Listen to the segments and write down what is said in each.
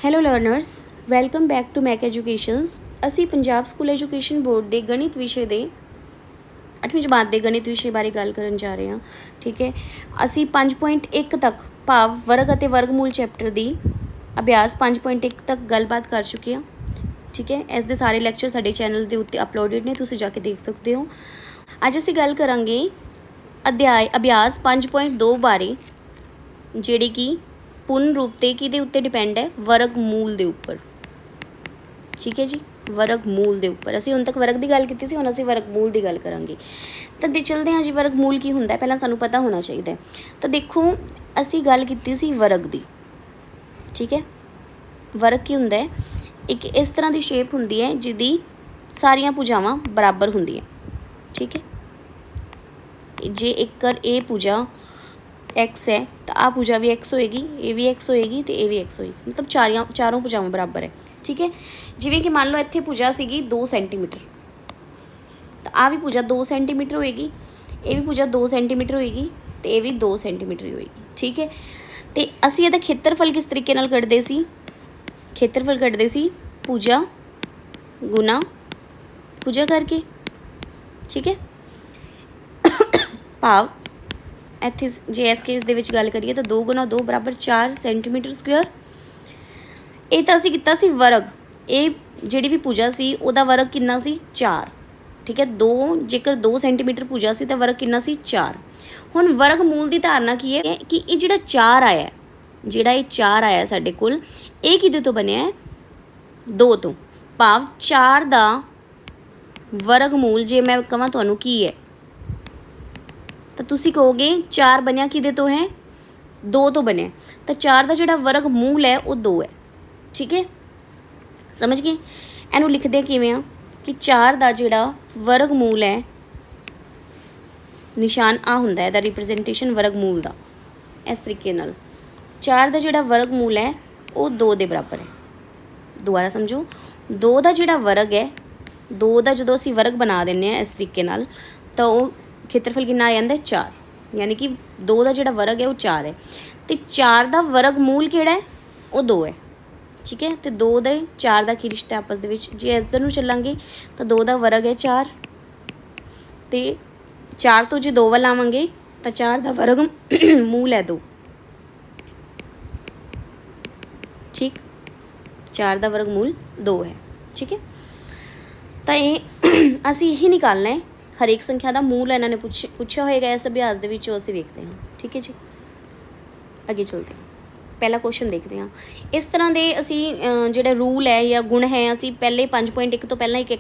Hello learners, welcome back to Mac Educations. ਅਸੀਂ Punjab school education board ਦੇ ਗਣਿਤ ਵਿਸ਼ੇ ਦੇ 8ਵੀਂ ਜਮਾਤ ਦੇ ਗਣਿਤ ਵਿਸ਼ੇ ਬਾਰੇ ਗੱਲ ਕਰਨ ਜਾ ਰਹੇ ਹਾਂ। ਠੀਕ ਹੈ, ਅਸੀਂ 5.1 ਤੱਕ ਭਾਵ ਵਰਗ ਅਤੇ ਵਰਗਮੂਲ ਚੈਪਟਰ ਦੀ ਅਭਿਆਸ 5.1 ਤੱਕ ਗੱਲਬਾਤ ਕਰ ਚੁੱਕੇ ਹਾਂ। ਠੀਕ ਹੈ, ਇਸ ਦੇ ਸਾਰੇ ਲੈਕਚਰ ਸਾਡੇ ਚੈਨਲ ਦੇ ਉੱਤੇ ਅਪਲੋਡਡ ਨੇ, ਤੁਸੀਂ ਜਾ ਕੇ ਦੇਖ ਸਕਦੇ ਹੋ। ਅੱਜ ਅਸੀਂ ਗੱਲ ਕਰਾਂਗੇ ਅਭਿਆਸ 5.2 ਬਾਰੇ, ਜਿਹੜੀ ਕਿ पूर्ण रूप से किहदे उत्ते डिपेंड है? वर्गमूल के उपर। ठीक है जी, वर्गमूल के उपर। असीं हुण तक वर्ग की गल कीती सी, हुण असीं वर्गमूल की गल करांगे। तो चलते हैं जी, वर्गमूल की हुंदा है पहलां सानूं पता होना चाहिए। तो देखो, असीं गल कीती सी वर्ग की। ठीक है, वर्ग की हुंदा है? एक इस तरह की शेप हुंदी है जिहदी सारियां भुजावां बराबर हुंदियां। ठीक है, जे एक ए भुजा एक्स है तो आ भुजा भी एक्स होएगी, ये भी एक्स होएगी तो ये भी एक्स होएगी, मतलब चारों भुजावां बराबर है। ठीक है, जिवें कि मान लो इत्थे भुजा सीगी 2 सेंटीमीटर, तो आ भी भुजा 2 सेंटीमीटर होएगी, ये भी भुजा 2 सेंटीमीटर होएगी तो ये भी 2 सेंटीमीटर ही होएगी। ठीक है, तो असीं इहदा खेत्रफल किस तरीके नाल कढदे सी? खेत्रफल कढदे सी भुजा गुना भुजा करके। ठीक है, भाव ਇੱਥੇ ਜੇ ਇਸ ਕੇਸ ਦੇ ਵਿੱਚ ਗੱਲ ਕਰੀਏ ਤਾਂ 2 ਗੁਣਾ 2 ਬਰਾਬਰ 4 ਸੈਂਟੀਮੀਟਰ ਸਕੁਅਰ। ਇਹ ਤਾਂ ਅਸੀਂ ਕੀਤਾ ਸੀ ਵਰਗ। ਇਹ ਜਿਹੜੀ ਵੀ ਭੁਜਾ ਸੀ ਉਹਦਾ ਵਰਗ ਕਿੰਨਾ ਸੀ? 4। ਠੀਕ ਹੈ, 2 ਜੇਕਰ 2 ਸੈਂਟੀਮੀਟਰ ਭੁਜਾ ਸੀ ਤਾਂ ਵਰਗ ਕਿੰਨਾ ਸੀ? 4। ਹੁਣ ਵਰਗਮੂਲ ਦੀ ਧਾਰਨਾ ਕੀ ਹੈ ਕਿ ਇਹ ਜਿਹੜਾ 4 ਆਇਆ, ਜਿਹੜਾ ਇਹ 4 ਆਇਆ ਸਾਡੇ ਕੋਲ, ਇਹ ਕਿਹਦੇ ਤੋਂ ਬਣਿਆ ਹੈ? 2 ਤੋਂ। ਭਾਵ 4 ਦਾ ਵਰਗਮੂਲ ਜੇ ਮੈਂ ਕਹਾਂ ਤੁਹਾਨੂੰ ਕੀ ਹੈ तो तुसी कहोगे 4 बनया किदे तो है? 2 तो बनया। तो 4 का जोड़ा वर्गमूल है वो 2 है। ठीक है, समझ गए? इनू लिखते किवें आ कि 4 का जोड़ा वर्गमूल है, निशान आ हुंदा है दा रिप्रजेंटेशन वर्गमूल का, इस तरीके नाल 4 का जोड़ा वर्गमूल है वो 2 के बराबर है। दोबारा समझो, 2 का जोड़ा वर्ग है, 2 का जो असीं वर्ग बना देने इस तरीके नाल तो खेत्रफल कितना आ जाता है? 4। यानी कि 2 का जोड़ा वर्ग है वो 4 है, तो 4 का वर्गमूल किहड़ा है? वो 2 है। ठीक है, तो 2 दे 4 का की रिश्ता आपस दे विच? जे इधर नूं चलांगे तो 2 का वर्ग है 4, तो 4 तो जे 2 वाल आवांगे तो 4 का वर्गमूल है 2। ठीक, 4 का वर्गमूल 2 है। ठीक है, तो ये असीं यही निकालना है। हरेक संख्या का मूल इन्होंने पूछा होएगा इस अभ्यास के विच, असीं वेखते हैं। ठीक है जी, अगे चलते हैं। पहला क्वेश्चन देखते हैं। इस तरह के असी जिहड़ा रूल है या गुण है, असी पहले 5.1 तो पहला एक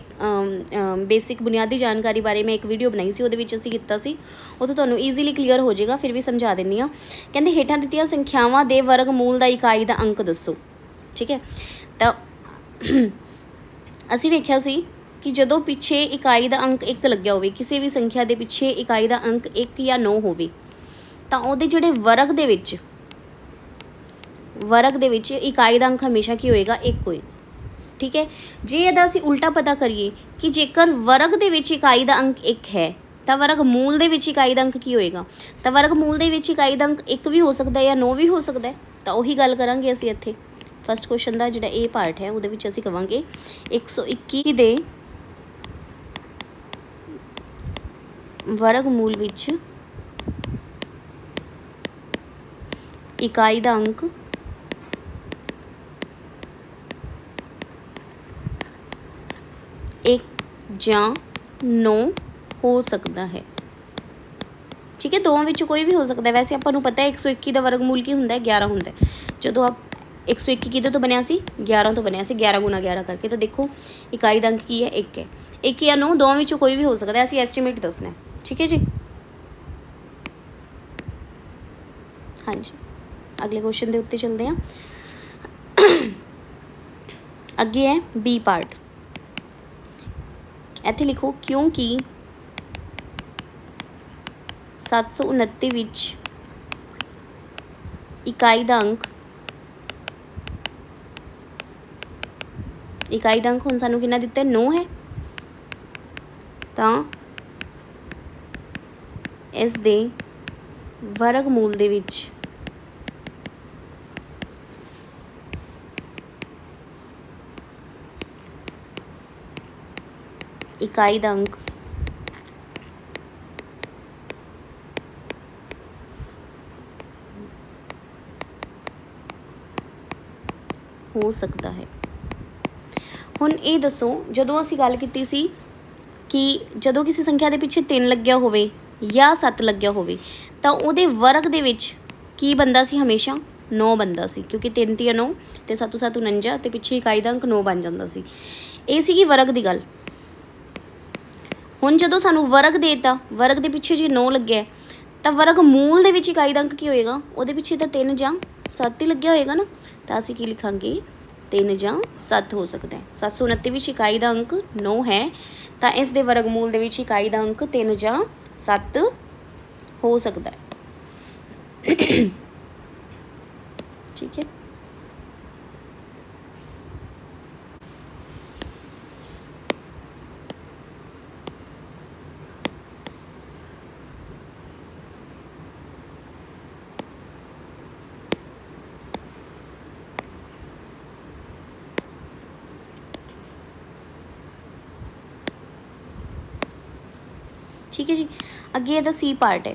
बेसिक बुनियादी जानकारी बारे मैं एक वीडियो बनाई सी, उहदे विच असी कीता सी, वो तो तुहानूं ईजीली क्लीयर हो जाएगा, फिर भी समझा दिंदी हां। कहंदे हेठां दित्तियां संख्यावां दे वर्गमूल दा इकाई दा अंक दसो। ठीक है, तो असी वेख्या सी कि जदों पिछे इकाई का अंक 1 लग्या होवे, किसी भी संख्या के पिछे इकाई का अंक 1 या 9 होवे, तां उहदे जिहड़े वर्ग दे विच इकाई का अंक हमेशा की होएगा? 1 होएगा। ठीक है, जे इहदा असीं उल्टा पता करिए कि जेकर वर्ग दे विच इकाई का अंक 1 है तो वर्गमूल दे विच इकाई का अंक की होएगा? तो वर्गमूल दे विच इकाई का अंक 1 भी हो सकता है या 9 भी हो सकता है। तो उही गल करांगे असीं इत्थे। फस्ट क्वेश्चन का जिहड़ा ए पार्ट है उहदे विच असीं कहांगे 121 दे वर्गमूल विच इकाई का अंक 1 जां 9 हो सकता है। ठीक है, दोवां विचों कोई भी हो सकता है। वैसे आपां नूं पता है 121 का वर्गमूल की हुंदा है? 11 हुंदा है। जदों आप 121 किहदे तो बनिया सी? 11 तो बनिया सी, 11 गुना 11 करके। तो देखो इकाई का अंक की है? 1 है। 1 या 9 दोवां विचों कोई भी हो सकता है, असीं एस्टीमेट दसना है। ठीक है जी, हाँ जी, अगले क्वेश्चन के उत्ते चलते हैं। अगे है बी पार्ट। इत्थे लिखो क्योंकि 729 विच इकाई का अंक हुण सानूं कितना दिता है? 9 है। तो इस दे वर्गमूल दे विच इकाई का अंक हो सकता है। हुण ये दसो, जदों असीं गल कीती सी कि जदों किसी संख्या के पिछे 3 लग्या होवे या 7 लग्या होवे तां उहदे वर्ग दे विच की बनदा सी? हमेशा 9 बनदा सी, क्योंकि 3 तीन 9 ते 7 7 49 ते पिछे इकाई का अंक 9 बन जांदा सी। ये सीगी वर्ग की गल। हुण जदों सानूं वर्ग देता, वर्ग के पिछे जे 9 लग्या तो वर्ग मूल दे विच इकाई का अंक की होएगा? उहदे पिछे तो 3 जां 7 ही लग्या होएगा ना, तो असीं की लिखांगे 3 जां 7 हो सकता है। 729 विच इकाई का अंक 9 है, तो इस दे वर्गमूल दे विच इकाई का अंक 3 जां 7 हो सकता है। ठीक है। ठीक है जी। अगे ਇਹਦਾ सी पार्ट है।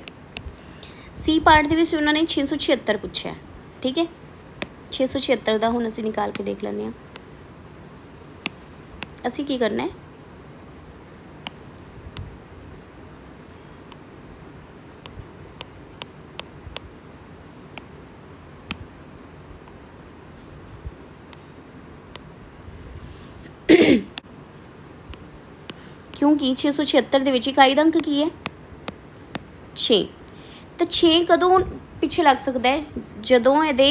सी पार्ट ਦੇ ਵਿੱਚ ਉਹਨਾਂ ਨੇ 676 ਪੁੱਛਿਆ। ठीक है, 676 ਦਾ ਹੁਣ ਅਸੀਂ ਨਿਕਾਲ ਕੇ ਦੇਖ ਲੈਂਦੇ ਹਾਂ। ਅਸੀਂ ਕੀ ਕਰਨਾ ਹੈ, क्योंकि 676 ਦੇ ਵਿੱਚ ਇਕਾਈ ਦਾ ਅੰਕ ਕੀ ਹੈ? 6। तो 6 कदों पिछे लग सकता है? जदों ये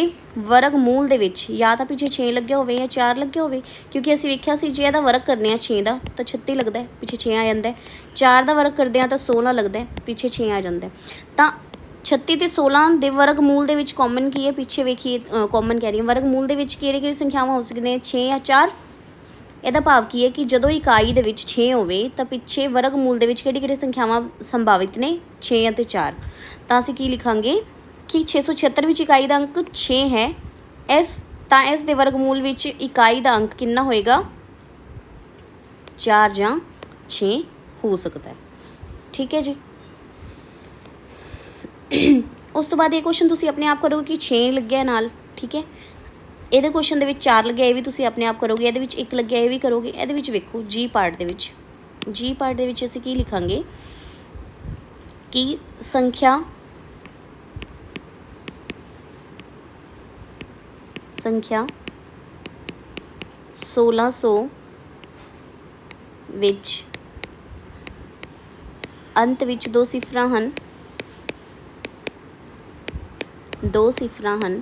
वर्ग मूल दे विच या तो पिछे 6 लग्या होवे या 4 लग्या होवे, क्योंकि असीं वेख्या सी जे इहदा वर्ग करने 6 का तो 36 लगता है, पिछे 6 आ जाता है। 4 का वर्ग करते हैं तो 16 लगता है, पिछे 6 आ जाता है। तो 36 ते 16 के वर्ग मूल दे विच कॉमन की है? पिछे वेखिए कॉमन कह रही है, वर्ग मूल दे विच किहड़ी संख्यावां हो सकदियां ने? 6 या 4। ਇਹਦਾ ਭਾਵ ਕੀ ਹੈ ਕਿ ਜਦੋਂ ਇਕਾਈ ਦੇ ਵਿੱਚ 6 ਹੋਵੇ ਤਾਂ ਪਿੱਛੇ ਵਰਗ ਮੂਲ ਦੇ ਵਿੱਚ ਕਿਹੜੀ ਸੰਖਿਆਵਾਂ ਸੰਭਾਵਿਤ ਨੇ? 6 ਅਤੇ 4। ਤਾਂ ਅਸੀਂ ਕੀ ਲਿਖਾਂਗੇ ਕਿ 676 ਵਿੱਚ ਇਕਾਈ ਦਾ ਅੰਕ 6 ਹੈ, ਇਸ ਦੇ ਵਰਗ ਮੂਲ ਵਿੱਚ ਇਕਾਈ ਦਾ ਅੰਕ ਕਿੰਨਾ ਹੋਏਗਾ? 4 ਜਾਂ 6 ਹੋ ਸਕਦਾ ਹੈ। ਠੀਕ ਹੈ ਜੀ। ਉਸ ਤੋਂ ਬਾਅਦ ਇਹ ਕੁਐਸਚਨ ਤੁਸੀਂ ਆਪਣੇ ਆਪ ਕਰੋਗੇ ਕਿ 6 ਲੱਗਿਆ ਨਾਲ। ठीक है, ਇਹਦੇ ਕੁਐਸਚਨ ਦੇ ਵਿੱਚ 4 ਲੱਗਿਆ, ਇਹ ਵੀ ਤੁਸੀਂ ਆਪਣੇ ਆਪ ਕਰੋਗੇ। ਇਹਦੇ ਵਿੱਚ 1 ਲੱਗਿਆ, ਇਹ ਵੀ ਕਰੋਗੇ। ਇਹਦੇ ਵਿੱਚ ਵੇਖੋ ਜੀ ਪਾਰਟ ਦੇ ਵਿੱਚ, ਜੀ ਪਾਰਟ ਦੇ ਵਿੱਚ ਅਸੀਂ ਕੀ ਲਿਖਾਂਗੇ ਕਿ ਸੰਖਿਆ ਸੰਖਿਆ 1600 ਵਿੱਚ ਅੰਤ ਵਿੱਚ 2 ਸਿਫਰਾਂ ਹਨ, 2 ਸਿਫਰਾਂ ਹਨ।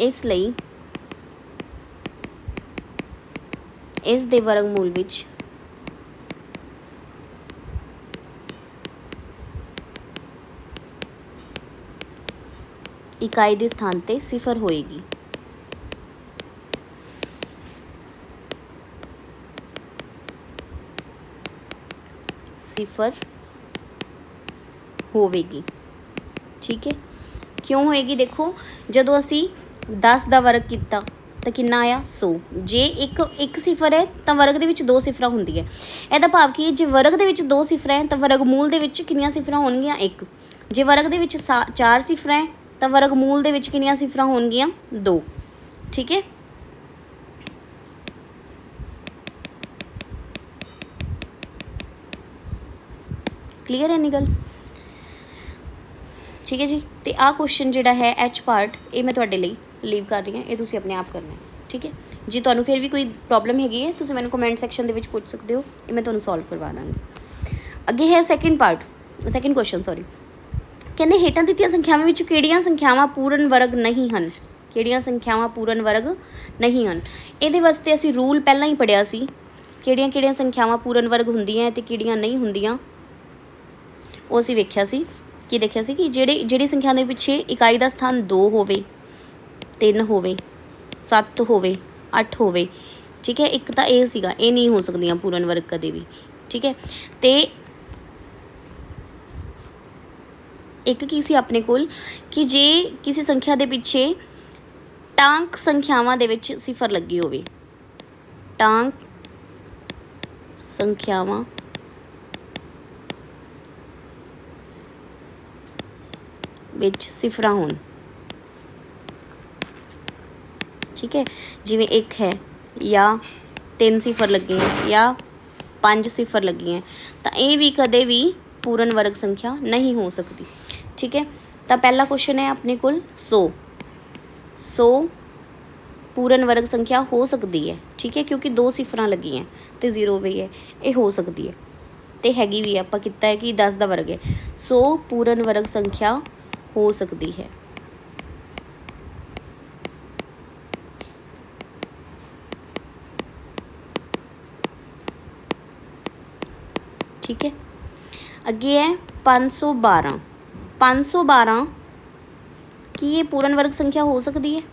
ਇਸ ਲਈ ਇਸ ਦੇ ਵਰਗਮੂਲ ਵਿੱਚ ਇਕਾਈ ਦੇ ਸਥਾਨ ਤੇ ਸਿਫਰ ਹੋਏਗੀ। ਸਿਫਰ ਹੋਵੇਗੀ। ठीक है, क्यों होएगी? देखो, जदों असी 10 का वर्ग किया तो कितना आया? 100। जे एक सिफर है तो वर्ग के 2 सिफर होंगी है। यदा भाव की जो वर्ग के 2 सिफर है तो वर्गमूल के कितनी सिफर होणगियां? 1। जे वर्ग के 4 सिफर है तो वर्गमूल के कितनी सिफर होणगियां? 2। ठीक है, क्लीयर है नी गल? ठीक है जी। तो आ क्वेश्चन जोड़ा है एच पार्ट, ये मैं तुहाडे लई लीव कर रही हूँ, ये तुसीं अपने आप करना है। ठीक है जी। तुहानूं फिर भी कोई प्रॉब्लम हैगी है तुसीं मैनूं कमेंट सैक्शन दे विच पुछ सकते हो, ये मैं तुहानूं सॉल्व करवा दांगी। अगे है second part, second question sorry. कहंदे हेठां दित्तियां संख्यावां विच किहड़ियां संख्यावां पूर्ण वर्ग नहीं हन? किहड़ियां संख्यावां पूर्ण वर्ग नहीं हन? इहदे वास्ते असीं रूल पहलां ही पढ़िया सी, किहड़ियां किहड़ियां संख्यावां पूर्ण वर्ग हुंदियां ते किहड़ियां नहीं हुंदियां, वो असीं वेख्या सी। कि देखिया सी कि ਜਿਹੜੀ संख्या ਦੇ ਪਿੱਛੇ ਇਕਾਈ ਦਾ ਸਥਾਨ 2 ਹੋਵੇ, 3 ਹੋਵੇ, 7 ਹੋਵੇ, 8 ਹੋਵੇ। ठीक है, एक तो ये सीगा, ये नहीं हो सकदियां पूर्ण वर्ग कदे भी। ठीक है, तो एक की सी अपने कोल कि जे किसी संख्या के पिछे टांक संख्यावां दे विच सिफर लगी होवे, टांक ਸੰਖਿਆਵਾਂ ਵਿੱਚ ਸਿਫਰਾਂ ਹੋਣ। ठीक है, जिमें एक है या 3 सिफर लगी हैं या 5 सिफर लगी हैं, तो ये भी कदे भी पूर्ण वर्ग संख्या नहीं हो सकती। ठीक है, तो पहला क्वेश्चन है अपने को 100 पूर्ण वर्ग संख्या हो सकती है। ठीक है, क्योंकि 2 सिफर लगी हैं तो 0 भी है, ये हो सकती है तो हैगी भी। आप किया है कि 10 का वर्ग है, 100 पूर्ण वर्ग संख्या हो सकती है। ठीक है, अगे है 512। 512 की ये पूर्ण वर्ग संख्या हो सकती है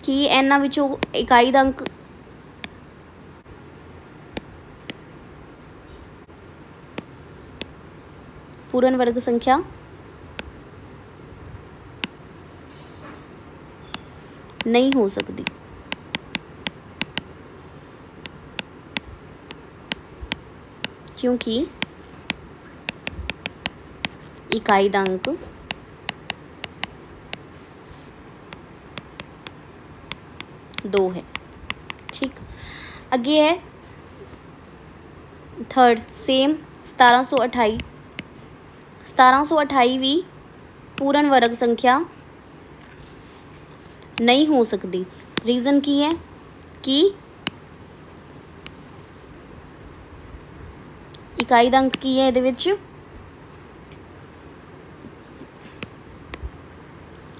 कि इन्हां विचों इकाई का अंक पूर्ण वर्ग संख्या नहीं हो सकती, क्योंकि इकाई का अंक 2 है। ठीक, अगे है थर्ड सेम 1728। 1728 भी पूर्ण वर्ग संख्या नहीं हो सकती। रीज़न की है कि इकाई का अंक की है ये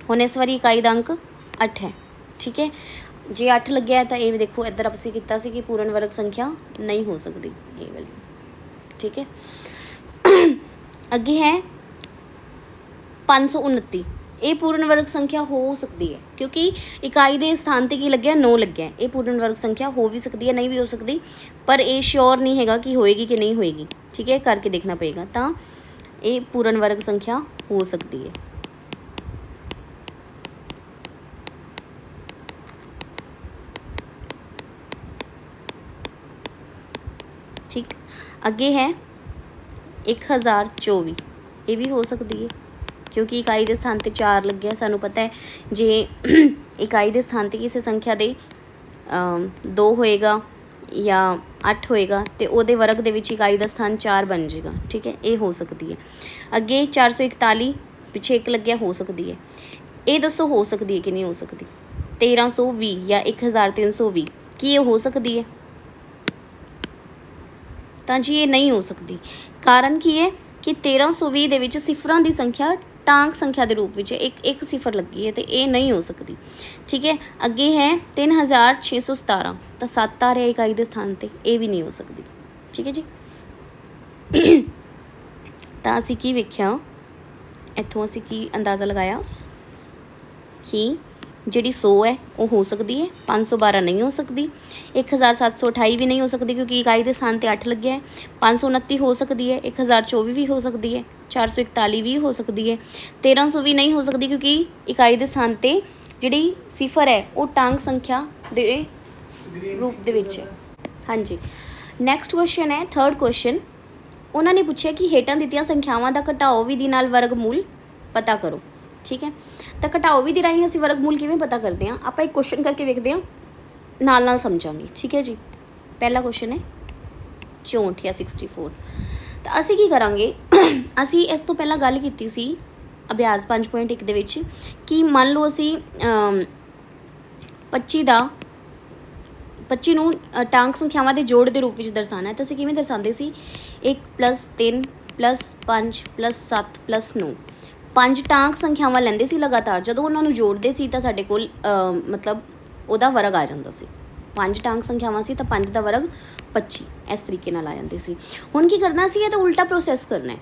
हुण इस बारी इकाई का अंक 8 है। ठीक है, जे 8 लग्या है तो ये देखो इधर असीं कीता सी कि पूर्ण वर्ग संख्या नहीं हो सकती ये वाली। ठीक है, अगे है 529। ये पूर्ण वर्ग संख्या हो सकती है क्योंकि इकाई के स्थान पर की लग्या 9 लग्या है। ये पूर्ण वर्ग संख्या हो भी सकती है, नहीं भी हो सकती, पर ये श्योर नहीं हैगा कि होएगी कि नहीं होएगी। ठीक है, करके देखना पड़ेगा। तो ये पूर्ण वर्ग संख्या हो सकती है। ठीक, अगे है 1024। ये भी हो सकती है क्योंकि इकाई के स्थान पर 4 लग्या। सानू पता है जे इकाई के स्थान पर किसी संख्या दे 2 होएगा या 8 होएगा तो वो वर्ग के इकाई का स्थान 4 बन जाएगा। ठीक है, ये हो सकती है। अगे 441 पिछे 1 लग्या, हो सकती है। ये दसो हो सकती है कि नहीं हो सकती। 1320 या 1320 की ये हो सकती है? तो जी ये नहीं हो सकती। कारण की है कि 1320 दे विच सिफरां की संख्या टांक संख्या के रूप में एक सिफर लगी है, तो ये नहीं हो सकती। ठीक है, अगे है 3617, तो 7 आ रहा इकाई के स्थान पर, यह भी नहीं हो सकती। ठीक है जी, तो असीं की वेख्या, इत्थों असीं की अंदाज़ा लगाया कि जिहड़ी 100 है वो हो सकती है, 512 नहीं हो सकती, 1728 भी नहीं हो सकती क्योंकि इकाई के स्थान पर 8 लगे है, 529 हो सकती है, 1024 भी हो सकती है, 441 भी हो सकती है, 1300 भी नहीं हो सकती क्योंकि इकाई के स्थान पर जिहड़ी सिफर है वो टांग संख्या के रूप दे विच है। हाँ जी, नैक्सट क्वेश्चन है थर्ड क्वेश्चन। उन्होंने पूछा कि हेठां दित्तियां संख्यावां दा घटाओ विधि नाल वर्गमूल पता करो। ठीक है, तो घटाओ विधि राही असीं वर्गमूल किवें पता करते हैं, आप एक क्वेश्चन करके वेखते हैं, नाल नाल समझांगे। ठीक है जी, पहला क्वेश्चन है 64 या 64। तो असीं की करांगे, असीं इस तो पहला गल कीती सी अभ्यास 5.1 दे विच कि मान लो असीं 25 नूं टांक संख्यावां दे जोड़ के रूप में दर्शाना है, तो असीं किवें दर्शांदे सी 1 + 3 + 5 + 7 + 9। 5 टांक संख्यावां लैंदे सी लगातार, जदों उन्हां नूं जोड़दे सी तां साडे कोल मतलब उहदा वर्ग आ जांदा सी। 5 टांक संख्यावां सी तो 5 का वर्ग 25, इस तरीके नाल आ जाते सी। हुण की करना सी, तो उल्टा प्रोसैस करना है।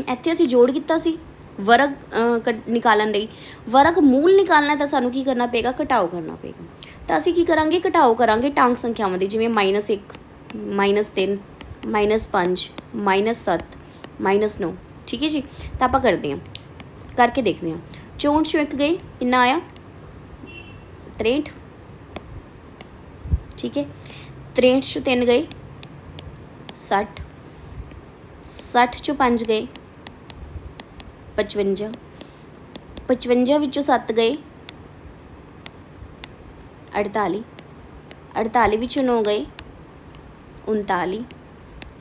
इत्थे असीं जोड़ कीता सी वर्ग निकालण लई, वर्ग मूल निकालना है तो सानूं की करना पेगा, घटाओ करना पेगा। तो असीं की करांगे, घटाओ करांगे टांक संख्यावां दी, जिवें -1 -3 -5 -7 -9। ठीक है जी, तो आपां करदे हां, करके देखते हैं। 64 चों 1 गए, कितना आया 63। ठीक है, 63 चों 3 गए 60, 60 चों 5 गए 55, 55 विचों 7 गए 48, 48 विचों 9 गए 39।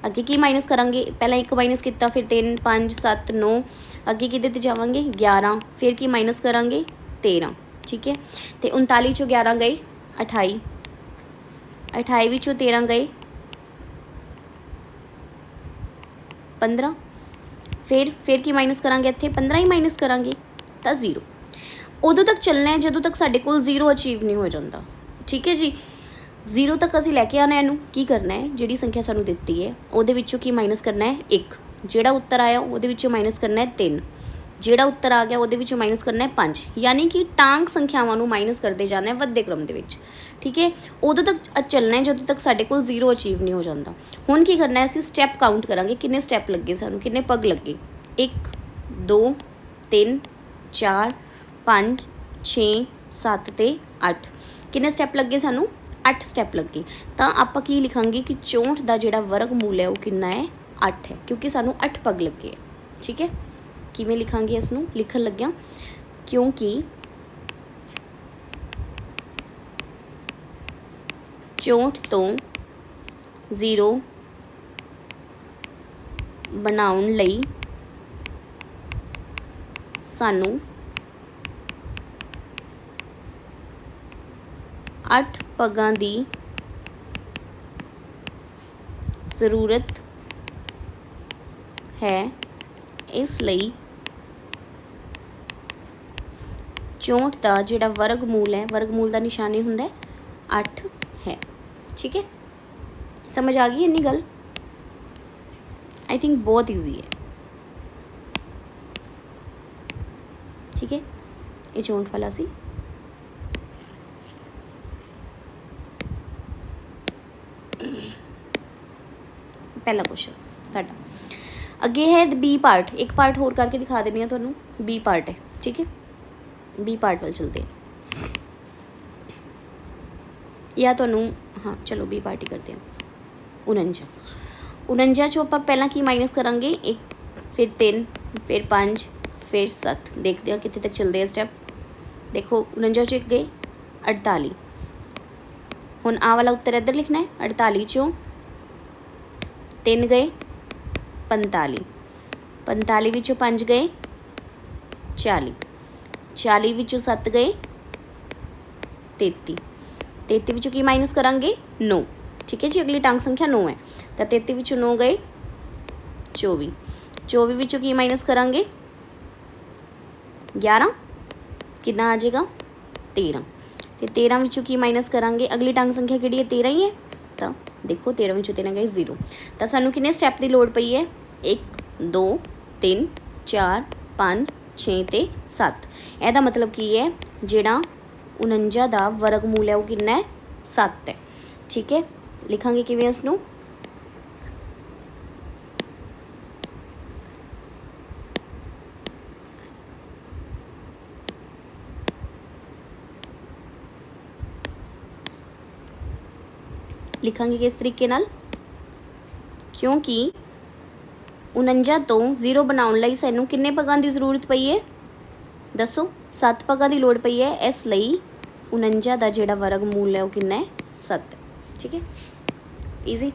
अगे की माइनस करांगे, पहला 1 माइनस किया, फिर 3 5 7 9, अगे कि जावांगे 11, फिर की माइनस करांगे 13। ठीक है, तो 39 चों 11 गए 28, 28 विचों 13 गए 15, फिर की माइनस करांगे, इत्थे 15 ही माइनस करांगे तो 0। उदों तक चलना है जदों तक साडे कोल 0 अचीव नहीं हो जाता। ठीक है जी, 0 तक असीं लैके आना, इनू की करना है, जिहड़ी संख्या सानू दित्ती है उहदे विचों की माइनस करना है 1, जिहड़ा उत्तर आया उहदे विचों माइनस करना है 3, जिहड़ा उत्तर आ गया उहदे विचों माइनस करना है 5, यानी कि टांग संख्यावां नू माइनस करते जाना है वधदे क्रम दे विच। ठीक है, उदों तक चलना है जदों तक साडे कोल 0 अचीव नहीं हो जाता। हुण की करना है, असीं स्टैप काउंट करांगे, किन्ने स्टैप लगे सानू, किन्ने पग लगे, 1 2 3 4 5 6 7 ते 8, किन्ने स्टैप लगे सानू 8 स्टैप लगे। तो आपां की लिखांगे कि 64 का जिहड़ा वर्गमूल है वो कितना है 8 है, क्योंकि सानू 8 पग लगे है। ठीक है, किवें लिखांगे इसनूं, लिखण लग्या क्योंकि 64 तो 0 बनाउण लई सानू 8 पगां दी ज़रूरत है, इसलिए 64 का जिहड़ा वर्गमूल है, वर्गमूल का निशान ही हुंदा 8 है। ठीक है, समझ आ गई इन्नी गल? आई थिंक बहुत ईजी है। ठीक है, ये 64 वाला सी। पहला क्वेश्चन तुहाडा अगे है बी पार्ट, एक पार्ट होर करके दिखा देनी है तुहानूं, बी पार्ट है। ठीक है, बी पार्ट वाल चलते हैं, या तुहानूं हाँ चलो बी पार्ट ही करते हैं। 49, 49 चों आपां पहलां की माइनस करांगे 1, फिर 3, फिर 5, फिर 7। देखते हैं कितने तक चलते हैं स्टैप। देखो 49 चों 1 गए 48, हुण आ वाला उत्तर इधर लिखना है। 48 चों 3 गए 45, 45 विचों 5 गए 40, 40 विचों 7 गए 33, 33 विचों की माइनस करांगे 9। ठीक है जी, अगली टांग संख्या 9 है, तो 33 विचों 9 गए 24, 24 विचों की माइनस करांगे 11, कितना आ जाएगा 13, तो 13 विचों की माइनस करांगे, अगली टांग संख्या किहड़ी है 13 ही है, तो देखो 13 विचों 13 गए 0। तो सानू कितने स्टैप की लोड़ पई है 1 2 3 4 5 6 ते 7। ਇਹਦਾ मतलब की है, जिहड़ा 49 का वर्गमूल है वो कितना है 7 है। ठीक है, लिखांगे किवें इसनूं, लिखांगे किस तरीके नाल, क्योंकि 49 तो 0 बनाउण लई सानूं किन्ने पगां की जरूरत पई है, दसो 7 पगां की लोड़ पई है, इसलिए 49 का जिहड़ा वर्गमूल है वो कितना है 7 है। ठीक है, ईजी।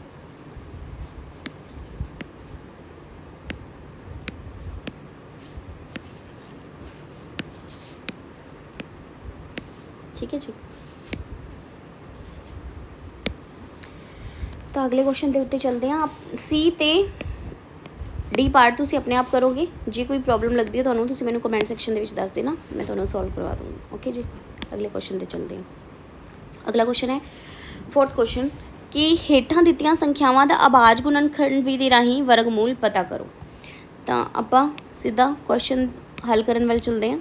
ठीक है जी, तो अगले क्वेश्चन के उत्ते चलते हैं। आप सी ते डी पार्ट तुसीं अपने आप करोगे, जे कोई प्रॉब्लम लगती है तुहानूं तुसीं मैनूं कमेंट सैक्शन दे विच दस देना, मैं तुहानूं सॉल्व करवा दूँगी। ओके जी, अगले क्वेश्चन ते चलते हैं। अगला क्वेश्चन है 4th क्वेश्चन कि हेठां दित्तियां संख्यावां दा आभाज गुणनखंड विधि राहीं वर्गमूल पता करो। तो आपां सीधा क्वेश्चन हल करन वाल चलते हैं।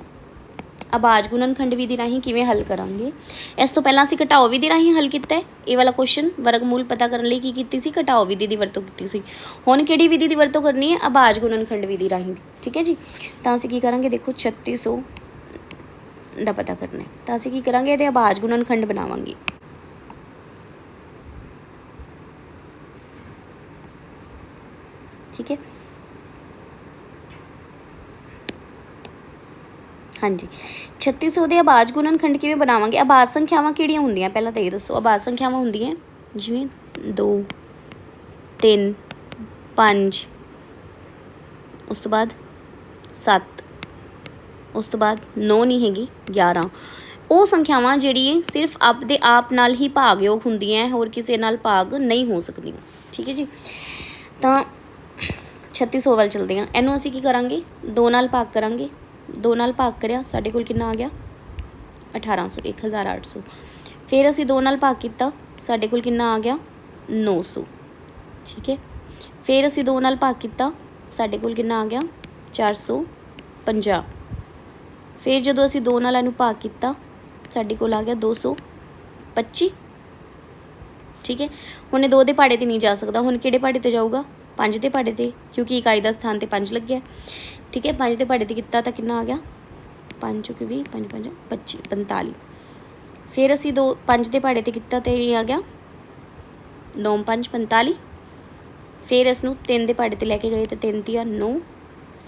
आभाज गुणनखंड विधि राहीं किवें हल करांगे, इस तो पहलां असीं घटाओ विधि राहीं हल कीता है। ये वाला क्वेश्चन वर्गमूल पता करने लई की कीती सी, घटाओ विधि की वरतों कीती सी। हुण किहड़ी विधि की वरतों करनी है, आभाज गुणनखंड विधि राहीं। ठीक है जी, तो असीं की करांगे, देखो 3600 का पता करना है, तो असीं की करांगे, इहदे आभाज गुणनखंड बनावांगे। ठीक है। हाँ जी, 3600 ਦੇ ਆਬਾਜ ਗੁਣਨਖੰਡ ਕਿਵੇਂ ਬਣਾਵਾਂਗੇ? ਆਬਾਜ ਸੰਖਿਆਵਾਂ ਕਿਹੜੀਆਂ ਹੁੰਦੀਆਂ ਪਹਿਲਾਂ ਤਾਂ ਇਹ ਦੱਸੋ। ਆਬਾਜ ਸੰਖਿਆਵਾਂ ਹੁੰਦੀਆਂ ਜਿਵੇਂ 2 3 5, ਉਸ ਤੋਂ ਬਾਅਦ 7, ਉਸ ਤੋਂ ਬਾਅਦ 9 ਨਹੀਂ ਹੈਗੀ 11। ਉਹ ਸੰਖਿਆਵਾਂ ਜਿਹੜੀ ਸਿਰਫ ਆਪਦੇ ਆਪ ਨਾਲ ਹੀ ਭਾਗਯੋਗ ਹੁੰਦੀਆਂ, ਹੋਰ ਕਿਸੇ ਨਾਲ ਭਾਗ ਨਹੀਂ ਹੋ ਸਕਦੀਆਂ। ਠੀਕ ਹੈ ਜੀ। ਤਾਂ 3600 ਵੱਲ ਚਲਦੇ ਹਾਂ। ਇਹਨੂੰ ਅਸੀਂ ਕੀ ਕਰਾਂਗੇ? 2 ਨਾਲ ਭਾਗ ਕਰਾਂਗੇ। 2 ਨਾਲ ਭਾਗ ਕਰਿਆ, ਸਾਡੇ ਕੋਲ ਕਿੰਨਾ ਆ ਗਿਆ? 1800, 1800। ਫਿਰ ਅਸੀਂ 2 ਨਾਲ ਭਾਗ ਕੀਤਾ, ਸਾਡੇ ਕੋਲ ਕਿੰਨਾ ਆ ਗਿਆ? 900। ਠੀਕ ਹੈ। ਫਿਰ ਅਸੀਂ 2 ਨਾਲ ਭਾਗ ਕੀਤਾ, ਸਾਡੇ ਕੋਲ ਕਿੰਨਾ ਆ ਗਿਆ? 450। ਫਿਰ ਜਦੋਂ ਅਸੀਂ 2 ਨਾਲ ਇਹਨੂੰ ਭਾਗ ਕੀਤਾ, ਸਾਡੇ ਕੋਲ ਆ ਗਿਆ 225। ਠੀਕ ਹੈ। ਹੁਣ ਇਹ 2 ਦੇ ਪਹਾੜੇ 'ਤੇ ਨਹੀਂ ਜਾ ਸਕਦਾ, ਹੁਣ ਕਿਹੜੇ ਪਹਾੜੇ 'ਤੇ ਜਾਊਗਾ? 5 ਦੇ ਪਹਾੜੇ 'ਤੇ, ਕਿਉਂਕਿ ਇਕਾਈ ਦਾ ਸਥਾਨ 'ਤੇ 5 ਲੱਗਿਆ। ठीक है। 5 ਦੇ ਪਹਾੜੇ 'ਤੇ ਕੀਤਾ ਤਾਂ ਕਿੰਨਾ ਆ ਗਿਆ? 5 ਚੁੱਕੇ 20, 5 5 25, 45। ਫਿਰ ਅਸੀਂ 5 ਦੇ ਪਹਾੜੇ 'ਤੇ ਕੀਤਾ ਤਾਂ ਇਹ ਆ ਗਿਆ 9 5 45। ਫਿਰ ਇਸ ਨੂੰ 3 ਦੇ ਪਹਾੜੇ 'ਤੇ ਲੈ ਕੇ ਗਏ ਤਾਂ 3 ਤੀਆ 9।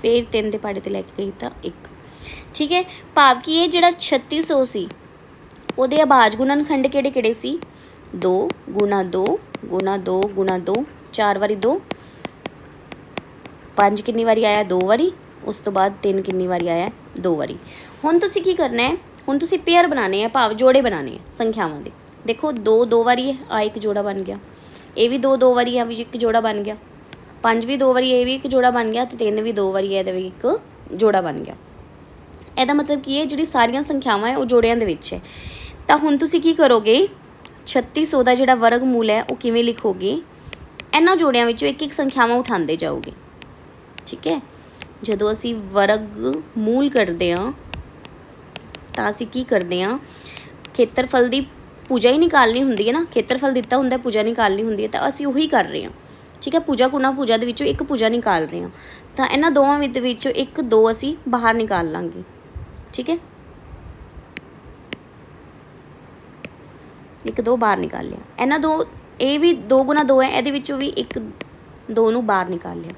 ਫਿਰ 3 ਦੇ ਪਹਾੜੇ 'ਤੇ ਲੈ ਕੇ ਗਈ ਤਾਂ 1। ਠੀਕ ਹੈ। ਭਾਵ ਕਿ ਇਹ ਜਿਹੜਾ 3600 ਸੀ ਉਹਦੇ ਆਬਾਜ ਗੁਣਨਖੰਡ ਕਿਹੜੇ ਕਿਹੜੇ ਸੀ? 2 ਗੁਣਾ 2 ਗੁਣਾ 2 ਗੁਣਾ 2, 4 ਵਾਰੀ 2। 5 ਕਿੰਨੀ ਵਾਰੀ ਆਇਆ? 2 ਵਾਰੀ। ਉਸ ਤੋਂ ਬਾਅਦ 3 ਕਿੰਨੀ ਵਾਰੀ ਆਇਆ? 2 ਵਾਰੀ। ਹੁਣ ਤੁਸੀਂ ਕੀ ਕਰਨਾ ਹੈ? ਹੁਣ ਤੁਸੀਂ ਪੇਅਰ ਬਣਾਉਣੇ ਆ, ਭਾਵ ਜੋੜੇ ਬਣਾਉਣੇ ਆ ਸੰਖਿਆਵਾਂ ਦੇ। ਦੇਖੋ 2 2 ਵਾਰੀ ਹੈ, ਆ ਇੱਕ ਜੋੜਾ ਬਣ ਗਿਆ। ਇਹ ਵੀ 2 2 ਵਾਰੀ ਆ, ਵੀ ਇੱਕ ਜੋੜਾ ਬਣ ਗਿਆ। 5 ਵੀ 2 ਵਾਰੀ, ਇਹ ਵੀ ਇੱਕ ਜੋੜਾ ਬਣ ਗਿਆ। ਤੇ 3 ਵੀ 2 ਵਾਰੀ ਹੈ, ਇਹਦਾ ਵੀ ਇੱਕ ਜੋੜਾ ਬਣ ਗਿਆ। ਇਹਦਾ ਮਤਲਬ ਕੀ ਹੈ? ਜਿਹੜੀ ਸਾਰੀਆਂ ਸੰਖਿਆਵਾਂ ਹੈ ਉਹ ਜੋੜਿਆਂ ਦੇ ਵਿੱਚ ਹੈ। ਤਾਂ ਹੁਣ ਤੁਸੀਂ ਕੀ ਕਰੋਗੇ? 3600 ਦਾ ਜਿਹੜਾ ਵਰਗ ਮੂਲ ਹੈ ਉਹ ਕਿਵੇਂ ਲਿਖੋਗੇ? ਇਹਨਾਂ ਜੋੜਿਆਂ ਵਿੱਚੋਂ ਇੱਕ ਇੱਕ ਸੰਖਿਆਵਾਂ ਉਠਾਉਂਦੇ ਜਾਓਗੇ। ਠੀਕ ਹੈ। ਜਦੋਂ ਅਸੀਂ ਵਰਗ ਮੂਲ ਕਰਦੇ ਹਾਂ ਤਾਂ ਅਸੀਂ ਕੀ ਕਰਦੇ ਹਾਂ? ਖੇਤਰਫਲ ਦੀ ਭੁਜਾ ਹੀ ਨਿਕਾਲਣੀ ਹੁੰਦੀ ਹੈ ਨਾ। ਖੇਤਰਫਲ ਦਿੱਤਾ ਹੁੰਦਾ, ਭੁਜਾ ਨਿਕਾਲਣੀ ਹੁੰਦੀ ਹੈ, ਤਾਂ ਅਸੀਂ ਉਹੀ ਕਰ ਰਹੇ ਹਾਂ। ਠੀਕ ਹੈ। ਭੁਜਾ ਗੁਣਾ ਭੁਜਾ ਦੇ ਵਿੱਚੋਂ ਇੱਕ ਭੁਜਾ ਨਿਕਾਲ ਰਹੇ ਹਾਂ। ਤਾਂ ਇਹਨਾਂ ਦੋਵਾਂ ਦੇ ਵਿੱਚੋਂ 1 2 ਅਸੀਂ ਬਾਹਰ ਨਿਕਾਲ ਲਾਂਗੇ। ਠੀਕ ਹੈ। 1 2 ਬਾਹਰ ਨਿਕਾਲ ਲਿਆ। ਇਹਨਾਂ ਦੋ, ਇਹ ਵੀ 2 ਗੁਣਾ 2 ਹੈ, ਇਹਦੇ ਵਿੱਚੋਂ ਵੀ 1 2 ਨੂੰ ਬਾਹਰ ਨਿਕਾਲ ਲਿਆ।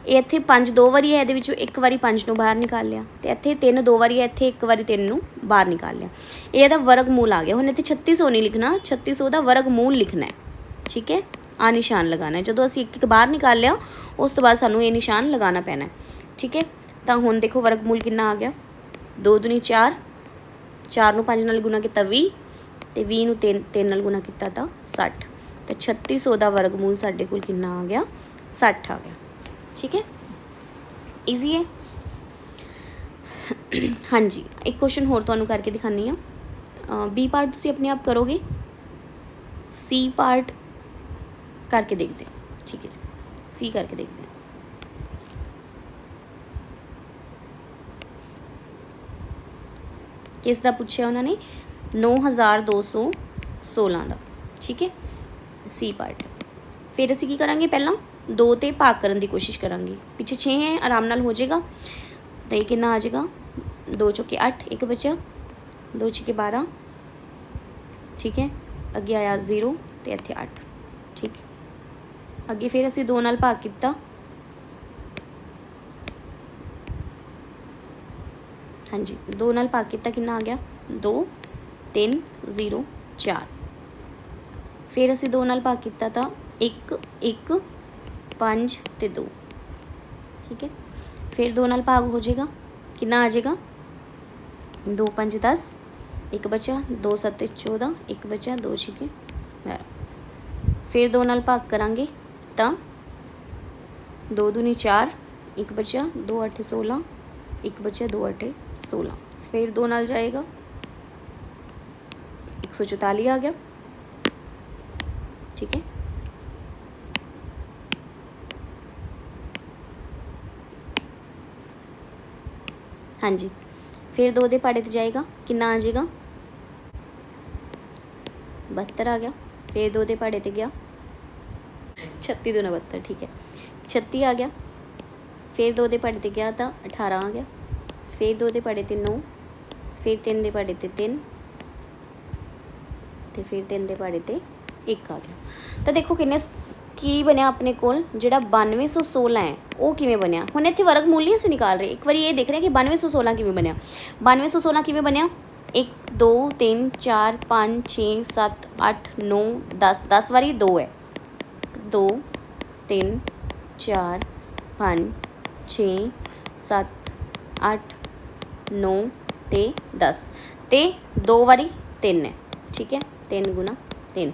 ਇਹ ਇੱਥੇ 5 2 ਵਾਰੀ ਹੈ, ਇਹਦੇ ਵਿੱਚੋਂ 1 ਵਾਰੀ 5 ਨੂੰ ਬਾਹਰ ਨਿਕਾਲ ਲਿਆ। ਅਤੇ ਇੱਥੇ 3 2 ਵਾਰੀ ਹੈ, ਇੱਥੇ 1 ਵਾਰੀ 3 ਨੂੰ ਬਾਹਰ ਨਿਕਾਲ ਲਿਆ। ਇਹ ਇਹਦਾ ਵਰਗ ਮੂਲ ਆ ਗਿਆ। ਹੁਣ ਇੱਥੇ 3600 ਨਹੀਂ ਲਿਖਣਾ, 3600 ਦਾ ਵਰਗ ਮੂਲ ਲਿਖਣਾ ਹੈ। ਠੀਕ ਹੈ। ਆ ਨਿਸ਼ਾਨ ਲਗਾਉਣਾ ਹੈ। ਜਦੋਂ ਅਸੀਂ 1 ਬਾਹਰ ਨਿਕਾਲ ਲਿਆ, ਉਸ ਤੋਂ ਬਾਅਦ ਸਾਨੂੰ ਇਹ ਨਿਸ਼ਾਨ ਲਗਾਉਣਾ ਪੈਣਾ। ਠੀਕ ਹੈ। ਤਾਂ ਹੁਣ ਦੇਖੋ ਵਰਗ ਮੂਲ ਕਿੰਨਾ ਆ ਗਿਆ? 2 ਦੂਣੀ 4, 4 ਨੂੰ 5 ਨਾਲ ਗੁਣਾ ਕੀਤਾ 20, ਅਤੇ 20 ਨੂੰ 3 ਨਾਲ ਗੁਣਾ ਕੀਤਾ ਤਾਂ 60। ਅਤੇ 3600 ਦਾ ਵਰਗ ਮੂਲ ਸਾਡੇ ਕੋਲ ਕਿੰਨਾ ਆ ਗਿਆ? 60 ਆ ਗਿਆ। ਠੀਕ ਹੈ। ਈਜ਼ੀ ਹੈ। ਹਾਂਜੀ, ਇੱਕ ਕੁਐਸਚਨ ਹੋਰ ਤੁਹਾਨੂੰ ਕਰਕੇ ਦਿਖਾਉਂਦੀ ਹਾਂ। ਬੀ ਪਾਰਟ ਤੁਸੀਂ ਆਪਣੇ ਆਪ ਕਰੋਗੇ, ਸੀ ਪਾਰਟ ਕਰਕੇ ਦੇਖਦੇ ਹਾਂ। ਠੀਕ ਹੈ ਜੀ, ਸੀ ਕਰਕੇ ਦੇਖਦੇ ਹਾਂ। ਕਿਸ ਦਾ ਪੁੱਛਿਆ ਉਹਨਾਂ ਨੇ? 9216 ਦਾ। ਠੀਕ ਹੈ। ਸੀ ਪਾਰਟ। ਫਿਰ ਅਸੀਂ ਕੀ ਕਰਾਂਗੇ? ਪਹਿਲਾਂ 2 'ਤੇ ਭਾਗ ਕਰਨ ਦੀ ਕੋਸ਼ਿਸ਼ ਕਰਾਂਗੇ। ਪਿੱਛੇ 6 ਹੈ, ਆਰਾਮ ਨਾਲ ਹੋ ਜਾਏਗਾ। ਤਾਂ ਇਹ ਕਿੰਨਾ ਆ ਜਾਏਗਾ? 2 ਚੌਕੇ 8, 1 ਬਚਿਆ, 2 ਛਿੱਕੇ 12। ਠੀਕ ਹੈ। ਅੱਗੇ ਆਇਆ 0 ਅਤੇ ਇੱਥੇ 8। ਠੀਕ। ਅੱਗੇ ਫਿਰ ਅਸੀਂ 2 ਨਾਲ ਭਾਗ ਕੀਤਾ। ਹਾਂਜੀ, 2 ਨਾਲ ਭਾਗ ਕੀਤਾ, ਕਿੰਨਾ ਆ ਗਿਆ? 2 3 0 4। ਫਿਰ ਅਸੀਂ 2 ਨਾਲ ਭਾਗ ਕੀਤਾ ਤਾਂ 1 1 5 ਅਤੇ 2। ਠੀਕ ਹੈ। ਫਿਰ 2 ਨਾਲ ਭਾਗ ਹੋ ਜਾਏਗਾ, ਕਿੰਨਾ ਆ ਜਾਏਗਾ? 2 5 10, 1 ਬਚਿਆ, 2 7 14, 1 ਬਚਿਆ, 2 ਛਿੱਕੇ 12। ਫਿਰ 2 ਨਾਲ ਭਾਗ ਕਰਾਂਗੇ ਤਾਂ 2 ਦੂਣੀ 4, 1 ਬਚਿਆ, 2 8 16, 1 ਬਚਿਆ, 2 8 16। ਫਿਰ 2 ਨਾਲ ਜਾਏਗਾ, 144 ਆ ਗਿਆ। ਠੀਕ ਹੈ। ਹਾਂਜੀ, ਫਿਰ 2 ਦੇ ਪਹਾੜੇ 'ਤੇ ਜਾਏਗਾ, ਕਿੰਨਾ ਆ ਜਾਏਗਾ? 72 ਆ ਗਿਆ। ਫਿਰ 2 ਦੇ ਪਹਾੜੇ 'ਤੇ ਗਿਆ, 36 2 72। ਠੀਕ ਹੈ। 36 ਆ ਗਿਆ। ਫਿਰ 2 ਦੇ ਪਹਾੜੇ 'ਤੇ ਗਿਆ ਤਾਂ 18 ਆ ਗਿਆ। ਫਿਰ 2 ਦੇ ਪਹਾੜੇ 'ਤੇ 9, ਫਿਰ 3 ਦੇ ਪਹਾੜੇ 'ਤੇ 3, ਅਤੇ ਫਿਰ 3 ਦੇ ਪਹਾੜੇ 'ਤੇ 1 ਆ ਗਿਆ। ਤਾਂ ਦੇਖੋ ਕੀ ਬਣਿਆ ਆਪਣੇ ਕੋਲ ਜਿਹੜਾ 9216 ਹੈ ਉਹ ਕਿਵੇਂ ਬਣਿਆ। ਹੁਣ ਇੱਥੇ ਵਰਗਮੂਲ ਨਹੀਂ ਅਸੀਂ ਨਿਕਾਲ ਰਹੇ, ਇੱਕ ਵਾਰੀ ਇਹ ਦੇਖ ਰਹੇ ਕਿ 9216 ਕਿਵੇਂ ਬਣਿਆ। 9216 ਕਿਵੇਂ ਬਣਿਆ, 1 2 3 4 5 6 7 8 9 10, 10 ਵਾਰੀ 2 ਹੈ, 2 3 4 5 6 7 8 9 ਤੇ 10 ਤੇ 2 ਵਾਰੀ 3 ਹੈ, ਠੀਕ ਹੈ, 3 ਗੁਣਾ 3।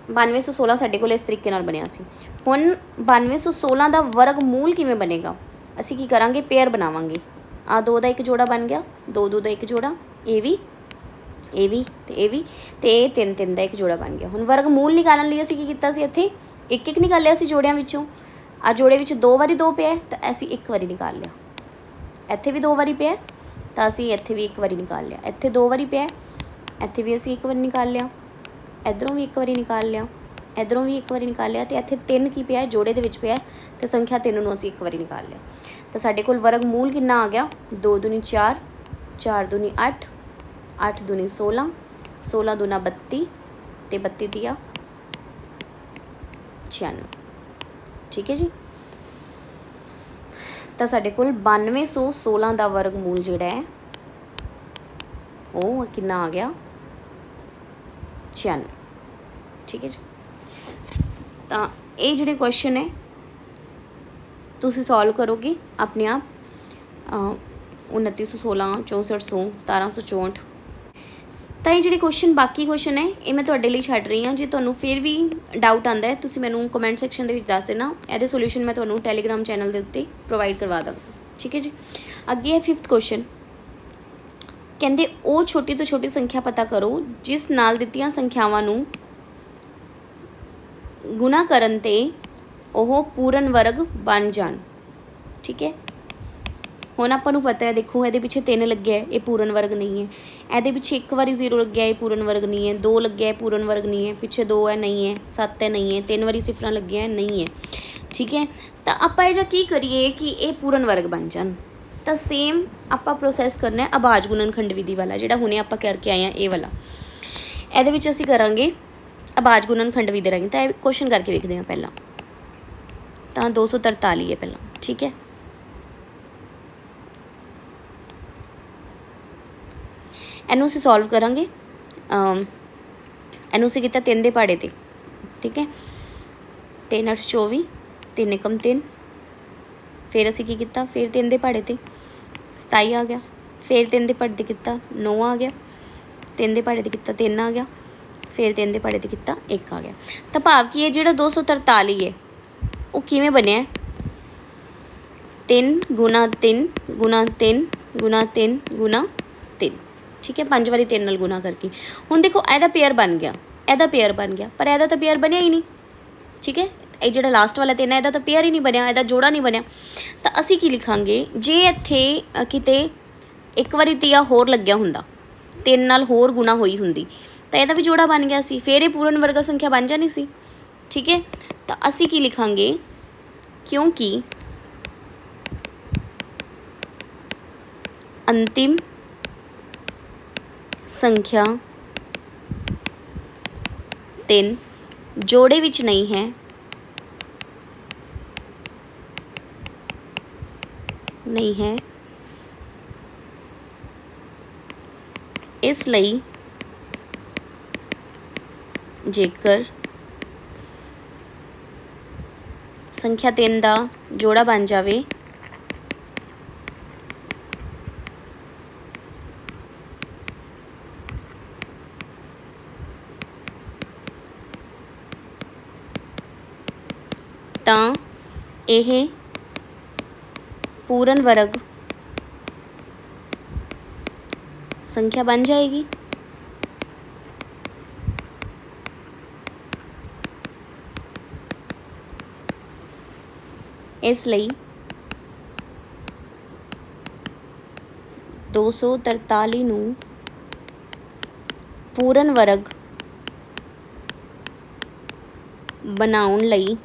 9216 ਸਾਡੇ ਕੋਲ ਇਸ ਤਰੀਕੇ ਨਾਲ ਬਣਿਆ ਸੀ। ਹੁਣ 9216 ਦਾ ਵਰਗਮੂਲ ਕਿਵੇਂ ਬਣੇਗਾ, ਅਸੀਂ ਕੀ ਕਰਾਂਗੇ, ਪੇਅਰ ਬਣਾਵਾਂਗੇ। ਆ 2 ਦਾ ਇੱਕ ਜੋੜਾ ਬਣ ਗਿਆ, 2 2 ਦਾ ਇੱਕ ਜੋੜਾ, ਇਹ ਵੀ ਤੇ ਇਹ ਵੀ, ਤੇ ਇਹ 3 3 ਦਾ ਇੱਕ ਜੋੜਾ ਬਣ ਗਿਆ। ਹੁਣ ਵਰਗਮੂਲ ਨਿਕਾਲਣ ਲਈ ਅਸੀਂ ਕੀ ਕੀਤਾ ਸੀ, ਇੱਥੇ ਇੱਕ ਇੱਕ ਨਿਕਾਲਿਆ ਸੀ ਜੋੜਿਆਂ ਵਿੱਚੋਂ। ਆ ਜੋੜੇ ਵਿੱਚ 2 ਵਾਰੀ 2 ਪਿਆ ਤਾਂ ਅਸੀਂ ਇੱਕ ਵਾਰੀ ਨਿਕਾਲ ਲਿਆ। ਇੱਥੇ ਵੀ 2 ਵਾਰੀ ਪਿਆ ਤਾਂ ਅਸੀਂ ਇੱਥੇ ਵੀ ਇੱਕ ਵਾਰੀ ਨਿਕਾਲ ਲਿਆ। ਇੱਥੇ 2 ਵਾਰੀ ਪਿਆ, ਇੱਥੇ ਵੀ ਅਸੀਂ ਇੱਕ ਵਾਰੀ ਨਿਕਾਲ ਲਿਆ। ਇੱਧਰੋਂ ਵੀ ਇੱਕ ਵਾਰੀ ਨਿਕਾਲ ਲਿਆ, ਇੱਧਰੋਂ ਵੀ ਇੱਕ ਵਾਰੀ ਨਿਕਾਲ ਲਿਆ। ਤੇ ਇੱਥੇ 3 ਕੀ ਪਿਆ, ਜੋੜੇ ਦੇ ਵਿੱਚ ਪਿਆ, ਤੇ ਸੰਖਿਆ 3 ਨੂੰ ਅਸੀਂ ਇੱਕ ਵਾਰੀ ਨਿਕਾਲ ਲਿਆ। ਤਾਂ ਸਾਡੇ ਕੋਲ ਵਰਗਮੂਲ ਕਿੰਨਾ ਆ ਗਿਆ, 2 ਦੂਣੀ 4, 4 ਦੂਣੀ 8, 8 ਦੂਣੀ 16, 16 ਦੂਣਾ 32 ਤੇ 32 ਤੀਆ 96, ਠੀਕ ਹੈ ਜੀ। ਤਾਂ ਸਾਡੇ ਕੋਲ 9216 ਦਾ ਵਰਗਮੂਲ ਜਿਹੜਾ ਹੈ ਉਹ ਕਿੰਨਾ ਆ ਗਿਆ, 96, ਠੀਕ ਹੈ ਜੀ। ਤਾਂ ਇਹ ਜਿਹੜੇ ਕੁਐਸਚਨ ਹੈ ਤੁਸੀਂ ਸੋਲਵ ਕਰੋਗੇ ਆਪਣੇ ਆਪ। 2916, 6400, 1764। ਤਾਂ ਇਹ ਜਿਹੜੇ ਕੁਐਸਚਨ ਬਾਕੀ ਕੁਐਸਚਨ ਹੈ ਇਹ ਮੈਂ ਤੁਹਾਡੇ ਲਈ ਛੱਡ ਰਹੀ ਹਾਂ। ਜੇ ਤੁਹਾਨੂੰ ਫਿਰ ਵੀ ਡਾਊਟ ਆਉਂਦਾ ਹੈ ਤੁਸੀਂ ਮੈਨੂੰ ਕਮੈਂਟ ਸੈਕਸ਼ਨ ਦੇ ਵਿੱਚ ਦੱਸ ਦੇਣਾ, ਇਹਦੇ ਸੋਲੂਸ਼ਨ ਮੈਂ ਤੁਹਾਨੂੰ ਟੈਲੀਗ੍ਰਾਮ ਚੈਨਲ ਦੇ ਉੱਤੇ ਪ੍ਰੋਵਾਈਡ ਕਰਵਾ ਦਾਂਗੀ, ਠੀਕ ਹੈ ਜੀ। ਅੱਗੇ ਹੈ 5th ਕੁਐਸਚਨ, ਕਹਿੰਦੇ ਉਹ ਛੋਟੀ ਤੋਂ ਛੋਟੀ ਸੰਖਿਆ ਪਤਾ ਕਰੋ ਜਿਸ ਨਾਲ ਦਿੱਤੀਆਂ ਸੰਖਿਆਵਾਂ ਨੂੰ ਗੁਣਾ ਕਰਨ 'ਤੇ ਉਹ ਪੂਰਨ ਵਰਗ ਬਣ ਜਾਣ, ਠੀਕ ਹੈ। ਹੁਣ ਆਪਾਂ ਨੂੰ ਪਤਾ ਹੈ, ਦੇਖੋ ਇਹਦੇ ਪਿੱਛੇ 3 ਲੱਗਿਆ, ਇਹ ਪੂਰਨ ਵਰਗ ਨਹੀਂ ਹੈ। ਇਹਦੇ ਪਿੱਛੇ 1 ਵਾਰੀ 0 ਲੱਗਿਆ, ਇਹ ਪੂਰਨ ਵਰਗ ਨਹੀਂ ਹੈ। 2 ਲੱਗਿਆ, ਇਹ ਪੂਰਨ ਵਰਗ ਨਹੀਂ ਹੈ। ਪਿੱਛੇ 2 ਹੈ, ਨਹੀਂ ਹੈ। 7 ਹੈ, ਨਹੀਂ ਹੈ। 3 ਵਾਰੀ ਸਿਫਰਾਂ ਲੱਗੀਆਂ, ਨਹੀਂ ਹੈ, ਠੀਕ ਹੈ। ਤਾਂ ਆਪਾਂ ਇਹ ਜਿਹਾ ਕੀ ਕਰੀਏ ਕਿ ਇਹ ਪੂਰਨ ਵਰਗ ਬਣ ਜਾਣ। ਤਾਂ ਸੇਮ ਆਪਾਂ ਪ੍ਰੋਸੈਸ ਕਰਨਾ ਹੈ ਆਭਾਜ ਗੁਣਨਖੰਡ ਵਿਧੀ ਵਾਲਾ, ਜਿਹੜਾ ਹੁਣੇ ਆਪਾਂ ਕਰਕੇ ਆਏ ਹਾਂ ਇਹ ਵਾਲਾ। ਇਹਦੇ ਵਿੱਚ ਅਸੀਂ ਕਰਾਂਗੇ ਆਭਾਜ ਗੁਣਨਖੰਡ ਵਿਧੀ ਰਾਹੀਂ। ਤਾਂ ਇਹ ਕੁਐਸਚਨ ਕਰਕੇ ਵੇਖਦੇ ਹਾਂ ਪਹਿਲਾਂ। ਤਾਂ 243 ਹੈ ਪਹਿਲਾਂ, ਠੀਕ ਹੈ। ਇਹਨੂੰ ਅਸੀਂ ਸੋਲਵ ਕਰਾਂਗੇ। ਇਹਨੂੰ ਅਸੀਂ ਕੀਤਾ 3 ਦੇ ਪਹਾੜੇ 'ਤੇ, ਠੀਕ ਹੈ। 3 8 24, 3 ਏਕਮ 3। ਫਿਰ ਅਸੀਂ ਕੀ ਕੀਤਾ, ਫਿਰ 3 ਦੇ ਪਹਾੜੇ 'ਤੇ 27 ਆ ਗਿਆ। ਫਿਰ 3 ਦੇ ਪਹਾੜੇ 'ਤੇ ਕੀਤਾ 9 ਆ ਗਿਆ। 3 ਦੇ ਪਹਾੜੇ 'ਤੇ ਕੀਤਾ 3 ਆ ਗਿਆ। ਫਿਰ 3 ਦੇ ਪਹਾੜੇ 'ਤੇ ਕੀਤਾ 1 ਆ ਗਿਆ। ਤਾਂ ਭਾਵ ਕਿ ਇਹ ਜਿਹੜਾ 243 ਹੈ ਉਹ ਕਿਵੇਂ ਬਣਿਆ, 3 ਗੁਣਾ 3 ਗੁਣਾ 3 ਗੁਣਾ 3 ਗੁਣਾ 3, ਠੀਕ ਹੈ। 5 ਵਾਰੀ 3 ਨਾਲ ਗੁਣਾ ਕਰਕੇ। ਹੁਣ ਦੇਖੋ ਇਹਦਾ ਪੇਅਰ ਬਣ ਗਿਆ, ਇਹਦਾ ਪੇਅਰ ਬਣ ਗਿਆ, ਪਰ ਇਹਦਾ ਤਾਂ ਪੇਅਰ ਬਣਿਆ ਹੀ ਨਹੀਂ, ਠੀਕ ਹੈ। ਇਹ ਜਿਹੜਾ ਲਾਸਟ ਵਾਲਾ 3 ਹੈ ਇਹਦਾ ਤਾਂ ਪੇਅਰ ਹੀ ਨਹੀਂ ਬਣਿਆ, ਇਹਦਾ ਜੋੜਾ ਨਹੀਂ ਬਣਿਆ। ਤਾਂ ਅਸੀਂ ਕੀ ਲਿਖਾਂਗੇ, ਜੇ ਇੱਥੇ ਕਿਤੇ ਇੱਕ ਵਾਰੀ ਤੀਆ ਹੋਰ ਲੱਗਿਆ ਹੁੰਦਾ, 3 ਨਾਲ ਹੋਰ ਗੁਣਾ ਹੋਈ ਹੁੰਦੀ, ਤਾਂ ਇਹਦਾ ਵੀ ਜੋੜਾ ਬਣ ਗਿਆ ਸੀ, ਫਿਰ ਇਹ ਪੂਰਨ ਵਰਗ ਸੰਖਿਆ ਬਣ ਜਾਣੀ ਸੀ, ਠੀਕ ਹੈ। ਤਾਂ ਅਸੀਂ ਕੀ ਲਿਖਾਂਗੇ, ਕਿਉਂਕਿ ਅੰਤਿਮ संख्या 3 जोड़े विच नहीं है, इसलिए जेकर संख्या 3 का जोड़ा बन जाए ਤਾਂ ਇਹ ਪੂਰਨ ਵਰਗ ਸੰਖਿਆ ਬਣ ਜਾਏਗੀ। ਇਸ ਲਈ 243 ਨੂੰ ਪੂਰਨ ਵਰਗ ਬਣਾਉਣ ਲਈ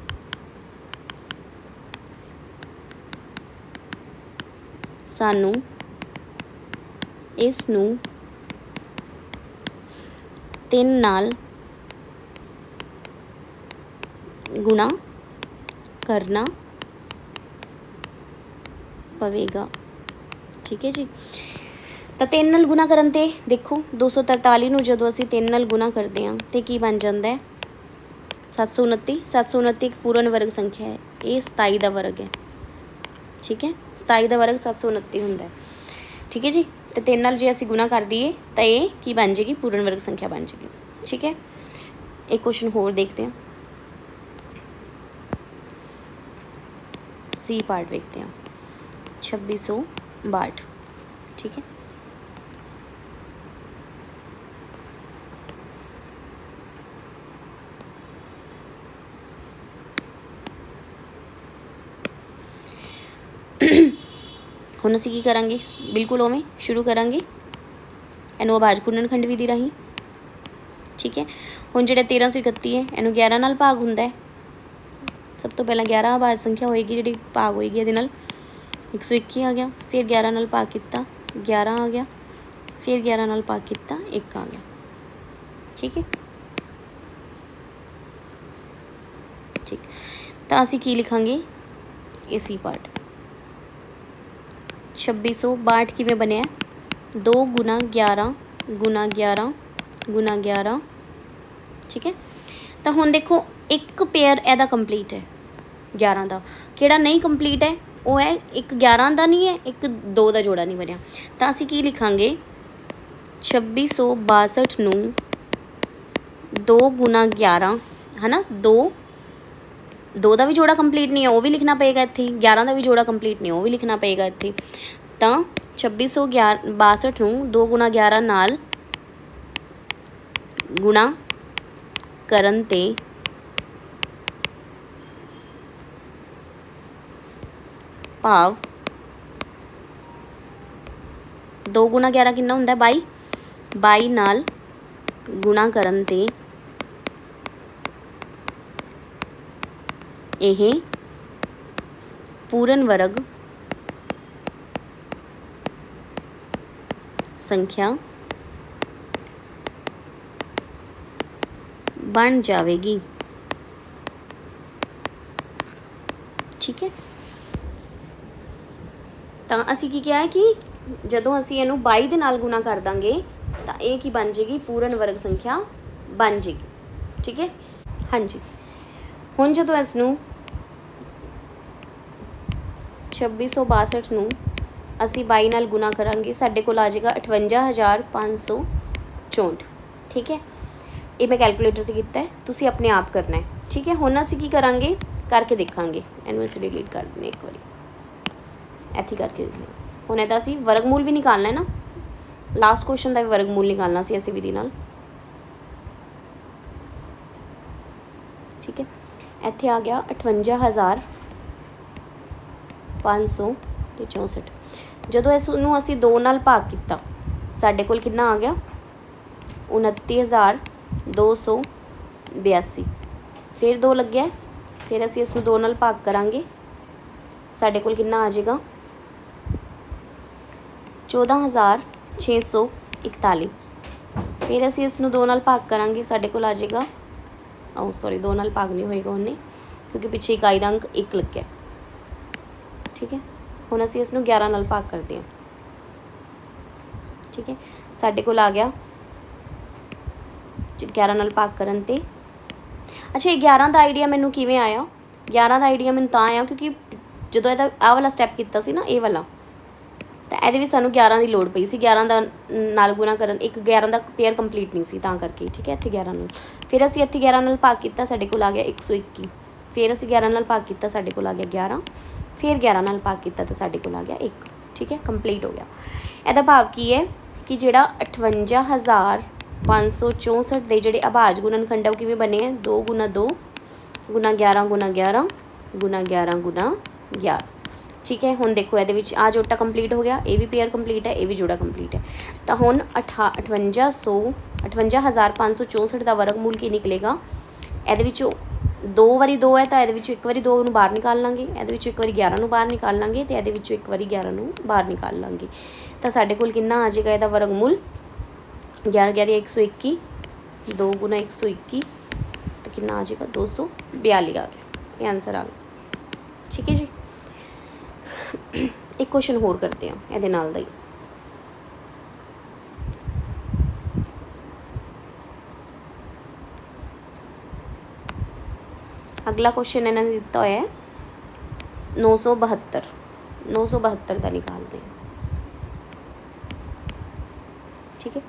ਸਾਨੂੰ ਇਸ ਨੂੰ 3 ਨਾਲ ਗੁਣਾ करना पवेगा। ठीक है जी। ਤਾਂ 3 ਨਾਲ ਗੁਣਾ ਕਰਨ 'ਤੇ ਦੇਖੋ 243 ਨੂੰ ਜਦੋਂ ਅਸੀਂ 3 ਨਾਲ ਗੁਣਾ ਕਰਦੇ ਹਾਂ ਤਾਂ ਕੀ ਬਣ ਜਾਂਦਾ ਹੈ 729। 729 ਇੱਕ ਪੂਰਨ ਵਰਗ ਸੰਖਿਆ ਹੈ, ਇਹ 27 ਦਾ ਵਰਗ ਹੈ। ਠੀਕ ਹੈ, 27 ਦਾ ਵਰਗ 729 ਹੁੰਦਾ ਹੈ। ਠੀਕ ਹੈ ਜੀ। ਅਤੇ 3 ਨਾਲ ਜੇ ਅਸੀਂ ਗੁਣਾ ਕਰ ਦਈਏ ਤਾਂ ਇਹ ਕੀ ਬਣ ਜਾਏਗੀ, ਪੂਰਨ ਵਰਗ ਸੰਖਿਆ ਬਣ ਜਾਏਗੀ। ਠੀਕ ਹੈ, ਇੱਕ ਕੁਐਸਚਨ ਹੋਰ ਦੇਖਦੇ ਹਾਂ, सी पार्ट देखते हैं 2662। ठीक है, ਹੁਣ ਅਸੀਂ ਕੀ ਕਰਾਂਗੇ, ਬਿਲਕੁਲ ਉਵੇਂ ਸ਼ੁਰੂ ਕਰਾਂਗੇ ਇਹਨੂੰ ਆਵਾਜ਼ ਗੁਣਨਖੰਡ ਵਿਧੀ ਰਾਹੀਂ। ਠੀਕ ਹੈ, ਹੁਣ ਜਿਹੜਾ 1331 ਹੈ ਇਹਨੂੰ 11 ਨਾਲ ਭਾਗ ਹੁੰਦਾ ਹੈ। ਸਭ ਤੋਂ ਪਹਿਲਾਂ 11 ਆਵਾਜ਼ ਸੰਖਿਆ ਹੋਏਗੀ ਜਿਹੜੀ ਭਾਗ ਹੋਏਗੀ ਇਹਦੇ ਨਾਲ, 121 ਆ ਗਿਆ। ਫਿਰ 11 ਨਾਲ ਭਾਗ ਕੀਤਾ 11 ਆ ਗਿਆ, ਫਿਰ 11 ਨਾਲ ਭਾਗ ਕੀਤਾ 1 ਆ ਗਿਆ। ਠੀਕ ਹੈ, ਠੀਕ। ਤਾਂ ਅਸੀਂ ਕੀ ਲਿਖਾਂਗੇ, ਏਸੀ ਪਾਰਟ 2662 ਕਿਵੇਂ ਬਣਿਆ, 2 ਗੁਣਾ 11 ਗੁਣਾ 11 ਗੁਣਾ 11। ਠੀਕ ਹੈ, ਤਾਂ ਹੁਣ ਦੇਖੋ ਇੱਕ ਪੇਅਰ ਇਹਦਾ ਕੰਪਲੀਟ ਹੈ 11 ਦਾ, ਕਿਹੜਾ ਨਹੀਂ ਕੰਪਲੀਟ ਹੈ ਉਹ ਹੈ ਇੱਕ 11 ਦਾ ਨਹੀਂ ਹੈ, ਇੱਕ 2 ਦਾ ਜੋੜਾ ਨਹੀਂ ਬਣਿਆ। ਤਾਂ ਅਸੀਂ ਕੀ ਲਿਖਾਂਗੇ, 2662 ਨੂੰ 2 ਗੁਣਾ 11 ਹੈ ਨਾ, 2 ਦਾ ਵੀ ਜੋੜਾ ਕੰਪਲੀਟ ਨਹੀਂ ਹੈ ਉਹ ਵੀ ਲਿਖਣਾ ਪਏਗਾ ਇੱਥੇ, 11 ਦਾ ਵੀ ਜੋੜਾ ਕੰਪਲੀਟ ਨਹੀਂ ਉਹ ਵੀ ਲਿਖਣਾ ਪਏਗਾ ਇੱਥੇ। ਤਾਂ 2662 ਨੂੰ 2 ਗੁਣਾ 11 ਨਾਲ ਗੁਣਾ ਕਰਨ 'ਤੇ ਭਾਵ 2 ਗੁਣਾ 11 ਕਿੰਨਾ ਹੁੰਦਾ, 22। 22 ਨਾਲ ਗੁਣਾ ਕਰਨ 'ਤੇ ਇਹ ਪੂਰਨ ਵਰਗ ਸੰਖਿਆ ਬਣ ਜਾਵੇਗੀ। ਠੀਕ ਹੈ, ਤਾਂ ਅਸੀਂ ਕੀ ਕਿਹਾ ਹੈ ਕਿ ਜਦੋਂ ਅਸੀਂ ਇਹਨੂੰ 22 ਦੇ ਨਾਲ ਗੁਣਾ ਕਰ ਦਾਂਗੇ ਤਾਂ ਇਹ ਕੀ ਬਣ ਜਾਏਗੀ, ਪੂਰਨ ਵਰਗ ਸੰਖਿਆ ਬਣ ਜਾਏਗੀ। ਠੀਕ ਹੈ, ਹਾਂਜੀ। ਹੁਣ ਜਦੋਂ ਇਸ ਨੂੰ 2662 ਨੂੰ ਅਸੀਂ 22 ਨਾਲ ਗੁਣਾ ਕਰਾਂਗੇ ਸਾਡੇ ਕੋਲ ਆ ਜਾਏਗਾ 58564। ਠੀਕ ਹੈ, ਇਹ ਮੈਂ ਕੈਲਕੂਲੇਟਰ 'ਤੇ ਕੀਤਾ ਹੈ, ਤੁਸੀਂ ਆਪਣੇ ਆਪ ਕਰਨਾ ਹੈ। ਠੀਕ ਹੈ, ਹੁਣ ਅਸੀਂ ਕੀ ਕਰਾਂਗੇ, ਕਰਕੇ ਦੇਖਾਂਗੇ, ਇਹਨੂੰ ਅਸੀਂ ਡਿਲੀਟ ਕਰ ਦਿੰਦੇ ਇੱਕ ਵਾਰੀ, ਇੱਥੇ ਕਰਕੇ ਦਿੰਦੇ। ਹੁਣ ਇਹਦਾ ਅਸੀਂ ਵਰਗਮੂਲ ਵੀ ਨਿਕਾਲਣਾ ਹੈ ਨਾ, ਲਾਸਟ ਕੁਐਸਚਨ ਦਾ ਵੀ ਵਰਗਮੂਲ ਨਿਕਾਲਣਾ ਸੀ ਅਸੀਂ ਵਿਧੀ ਨਾਲ। ਠੀਕ ਹੈ, ਇੱਥੇ ਆ ਗਿਆ 58,564। ਜਦੋਂ ਇਸ ਨੂੰ ਅਸੀਂ 2 ਨਾਲ ਭਾਗ ਕੀਤਾ ਸਾਡੇ ਕੋਲ ਕਿੰਨਾ ਆ ਗਿਆ, 29,282। ਫਿਰ 2 ਲੱਗਿਆ, ਫਿਰ ਅਸੀਂ ਇਸ ਨੂੰ 2 ਨਾਲ ਭਾਗ ਕਰਾਂਗੇ ਸਾਡੇ ਕੋਲ ਕਿੰਨਾ ਆ ਜਾਏਗਾ, 14,641। ਫਿਰ ਅਸੀਂ ਇਸ ਨੂੰ 2 ਨਾਲ ਭਾਗ ਕਰਾਂਗੇ ਸਾਡੇ ਕੋਲ ਆ ਜਾਏਗਾ, 2 ਨਾਲ ਭਾਗ ਨਹੀਂ ਹੋਏਗਾ ਉਹਨੇ ਕਿਉਂਕਿ ਪਿੱਛੇ ਇਕਾਈ ਦਾ ਅੰਕ 1 ਲੱਗਿਆ। ਠੀਕ ਹੈ, ਹੁਣ ਅਸੀਂ ਇਸ ਨੂੰ 11 ਨਾਲ ਭਾਗ ਕਰਦੇ ਹਾਂ। ਠੀਕ ਹੈ, ਸਾਡੇ ਕੋਲ ਆ ਗਿਆ 11 ਨਾਲ ਭਾਗ ਕਰਨ 'ਤੇ, ਅੱਛਾ ਇਹ 11 ਦਾ ਆਈਡੀਆ ਮੈਨੂੰ ਕਿਵੇਂ ਆਇਆ, 11 ਦਾ ਆਈਡੀਆ ਮੈਨੂੰ ਤਾਂ ਆਇਆ ਕਿਉਂਕਿ ਜਦੋਂ ਇਹਦਾ ਆਹ ਵਾਲਾ ਸਟੈਪ ਕੀਤਾ ਸੀ ਨਾ, ਇਹ ਵਾਲਾ, ਤਾਂ ਇਹਦੇ ਵਿੱਚ ਸਾਨੂੰ 11 ਦੀ ਲੋੜ ਪਈ ਸੀ, 11 ਦਾ ਨਾਲ ਗੁਣਾ ਕਰਨ, ਇੱਕ 11 ਦਾ ਪੇਅਰ ਕੰਪਲੀਟ ਨਹੀਂ ਸੀ ਤਾਂ ਕਰਕੇ। ਠੀਕ ਹੈ, ਇੱਥੇ 11 ਨਾਲ, ਫਿਰ ਅਸੀਂ ਇੱਥੇ 11 ਨਾਲ ਭਾਗ ਕੀਤਾ ਸਾਡੇ ਕੋਲ ਆ ਗਿਆ 121। ਫਿਰ ਅਸੀਂ 11 ਨਾਲ ਭਾਗ ਕੀਤਾ ਸਾਡੇ ਕੋਲ ਆ ਗਿਆ 11, ਫਿਰ 11 ਨਾਲ ਭਾਗ ਕੀਤਾ ਤਾਂ ਸਾਡੇ ਕੋਲ ਆ ਗਿਆ 1। ਠੀਕ ਹੈ, ਕੰਪਲੀਟ ਹੋ ਗਿਆ। ਇਹਦਾ ਭਾਵ ਕੀ ਹੈ ਕਿ ਜਿਹੜਾ 58,564 ਦੇ ਜਿਹੜੇ ਅਭਾਜ ਗੁਣਨਖੰਡ ਉਹ ਕਿਵੇਂ ਬਣੇ ਹੈ, 2 ਗੁਣਾ 2 ਗੁਣਾ 11 ਗੁਣਾ 11 ਗੁਣਾ 11 ਗੁਣਾ 11। ਠੀਕ ਹੈ, ਹੁਣ ਦੇਖੋ ਇਹਦੇ ਵਿੱਚ ਆ ਜੋੜਾ ਕੰਪਲੀਟ ਹੋ ਗਿਆ, ਇਹ ਵੀ ਪੇਅਰ ਕੰਪਲੀਟ ਹੈ, ਇਹ ਵੀ ਜੋੜਾ ਕੰਪਲੀਟ ਹੈ। ਤਾਂ ਹੁਣ 58,564 ਦਾ ਵਰਗਮੂਲ ਕੀ ਨਿਕਲੇਗਾ, ਇਹਦੇ ਵਿੱਚੋਂ 2 ਵਾਰੀ 2 ਹੈ ਤਾਂ ਇਹਦੇ ਵਿੱਚੋਂ ਇੱਕ ਵਾਰੀ 2 ਨੂੰ ਬਾਹਰ ਨਿਕਾਲ ਲਾਂਗੇ, ਇਹਦੇ ਵਿੱਚੋਂ ਇੱਕ ਵਾਰੀ 11 ਨੂੰ ਬਾਹਰ ਨਿਕਾਲ ਲਾਂਗੇ ਅਤੇ ਇਹਦੇ ਵਿੱਚੋਂ ਇੱਕ ਵਾਰੀ 11 ਨੂੰ ਬਾਹਰ ਨਿਕਾਲ ਲਾਂਗੇ। ਤਾਂ ਸਾਡੇ ਕੋਲ ਕਿੰਨਾ ਆ ਜਾਏਗਾ ਇਹਦਾ ਵਰਗਮੂਲ, 11 11 121, 2 ਗੁਣਾ 121 ਤਾਂ ਕਿੰਨਾ ਆ ਜਾਏਗਾ, 242 ਆ ਗਿਆ। ਇਹ ਆਨਸਰ ਆ ਗਿਆ। ठीक है जी। एक क्वेश्चन होर करते हैं ਇਹਦੇ ਨਾਲ ਦਾ ही। अगला क्वेश्चन इन्होंने दिता होया है 972 का निकालते हैं। ठीक है,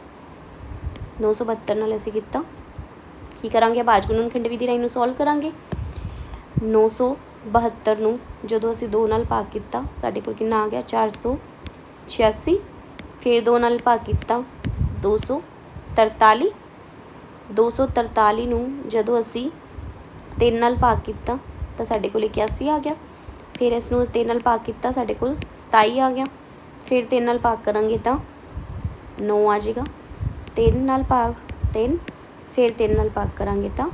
972 नाल असीं किता की करांगे, भाज गुणन खंड विधि राही नूं सॉल्व करांगे। 972 नूं जदों असीं 2 नाल भाग किता साडे कोल कितना आ गया 486। फिर 2 नाल भाग किता 243। 243 नूं जदों असीं 3 नाल भाग किता तो साडे कोल 81 आ गया। फिर इसनूं 3 नाल भाग किता साडे कोल 27 आ गया। फिर 3 नाल भाग करांगे तो 9 आ जाएगा। 3 नाल भाग 3, फिर 3 नाल भाग करांगे तो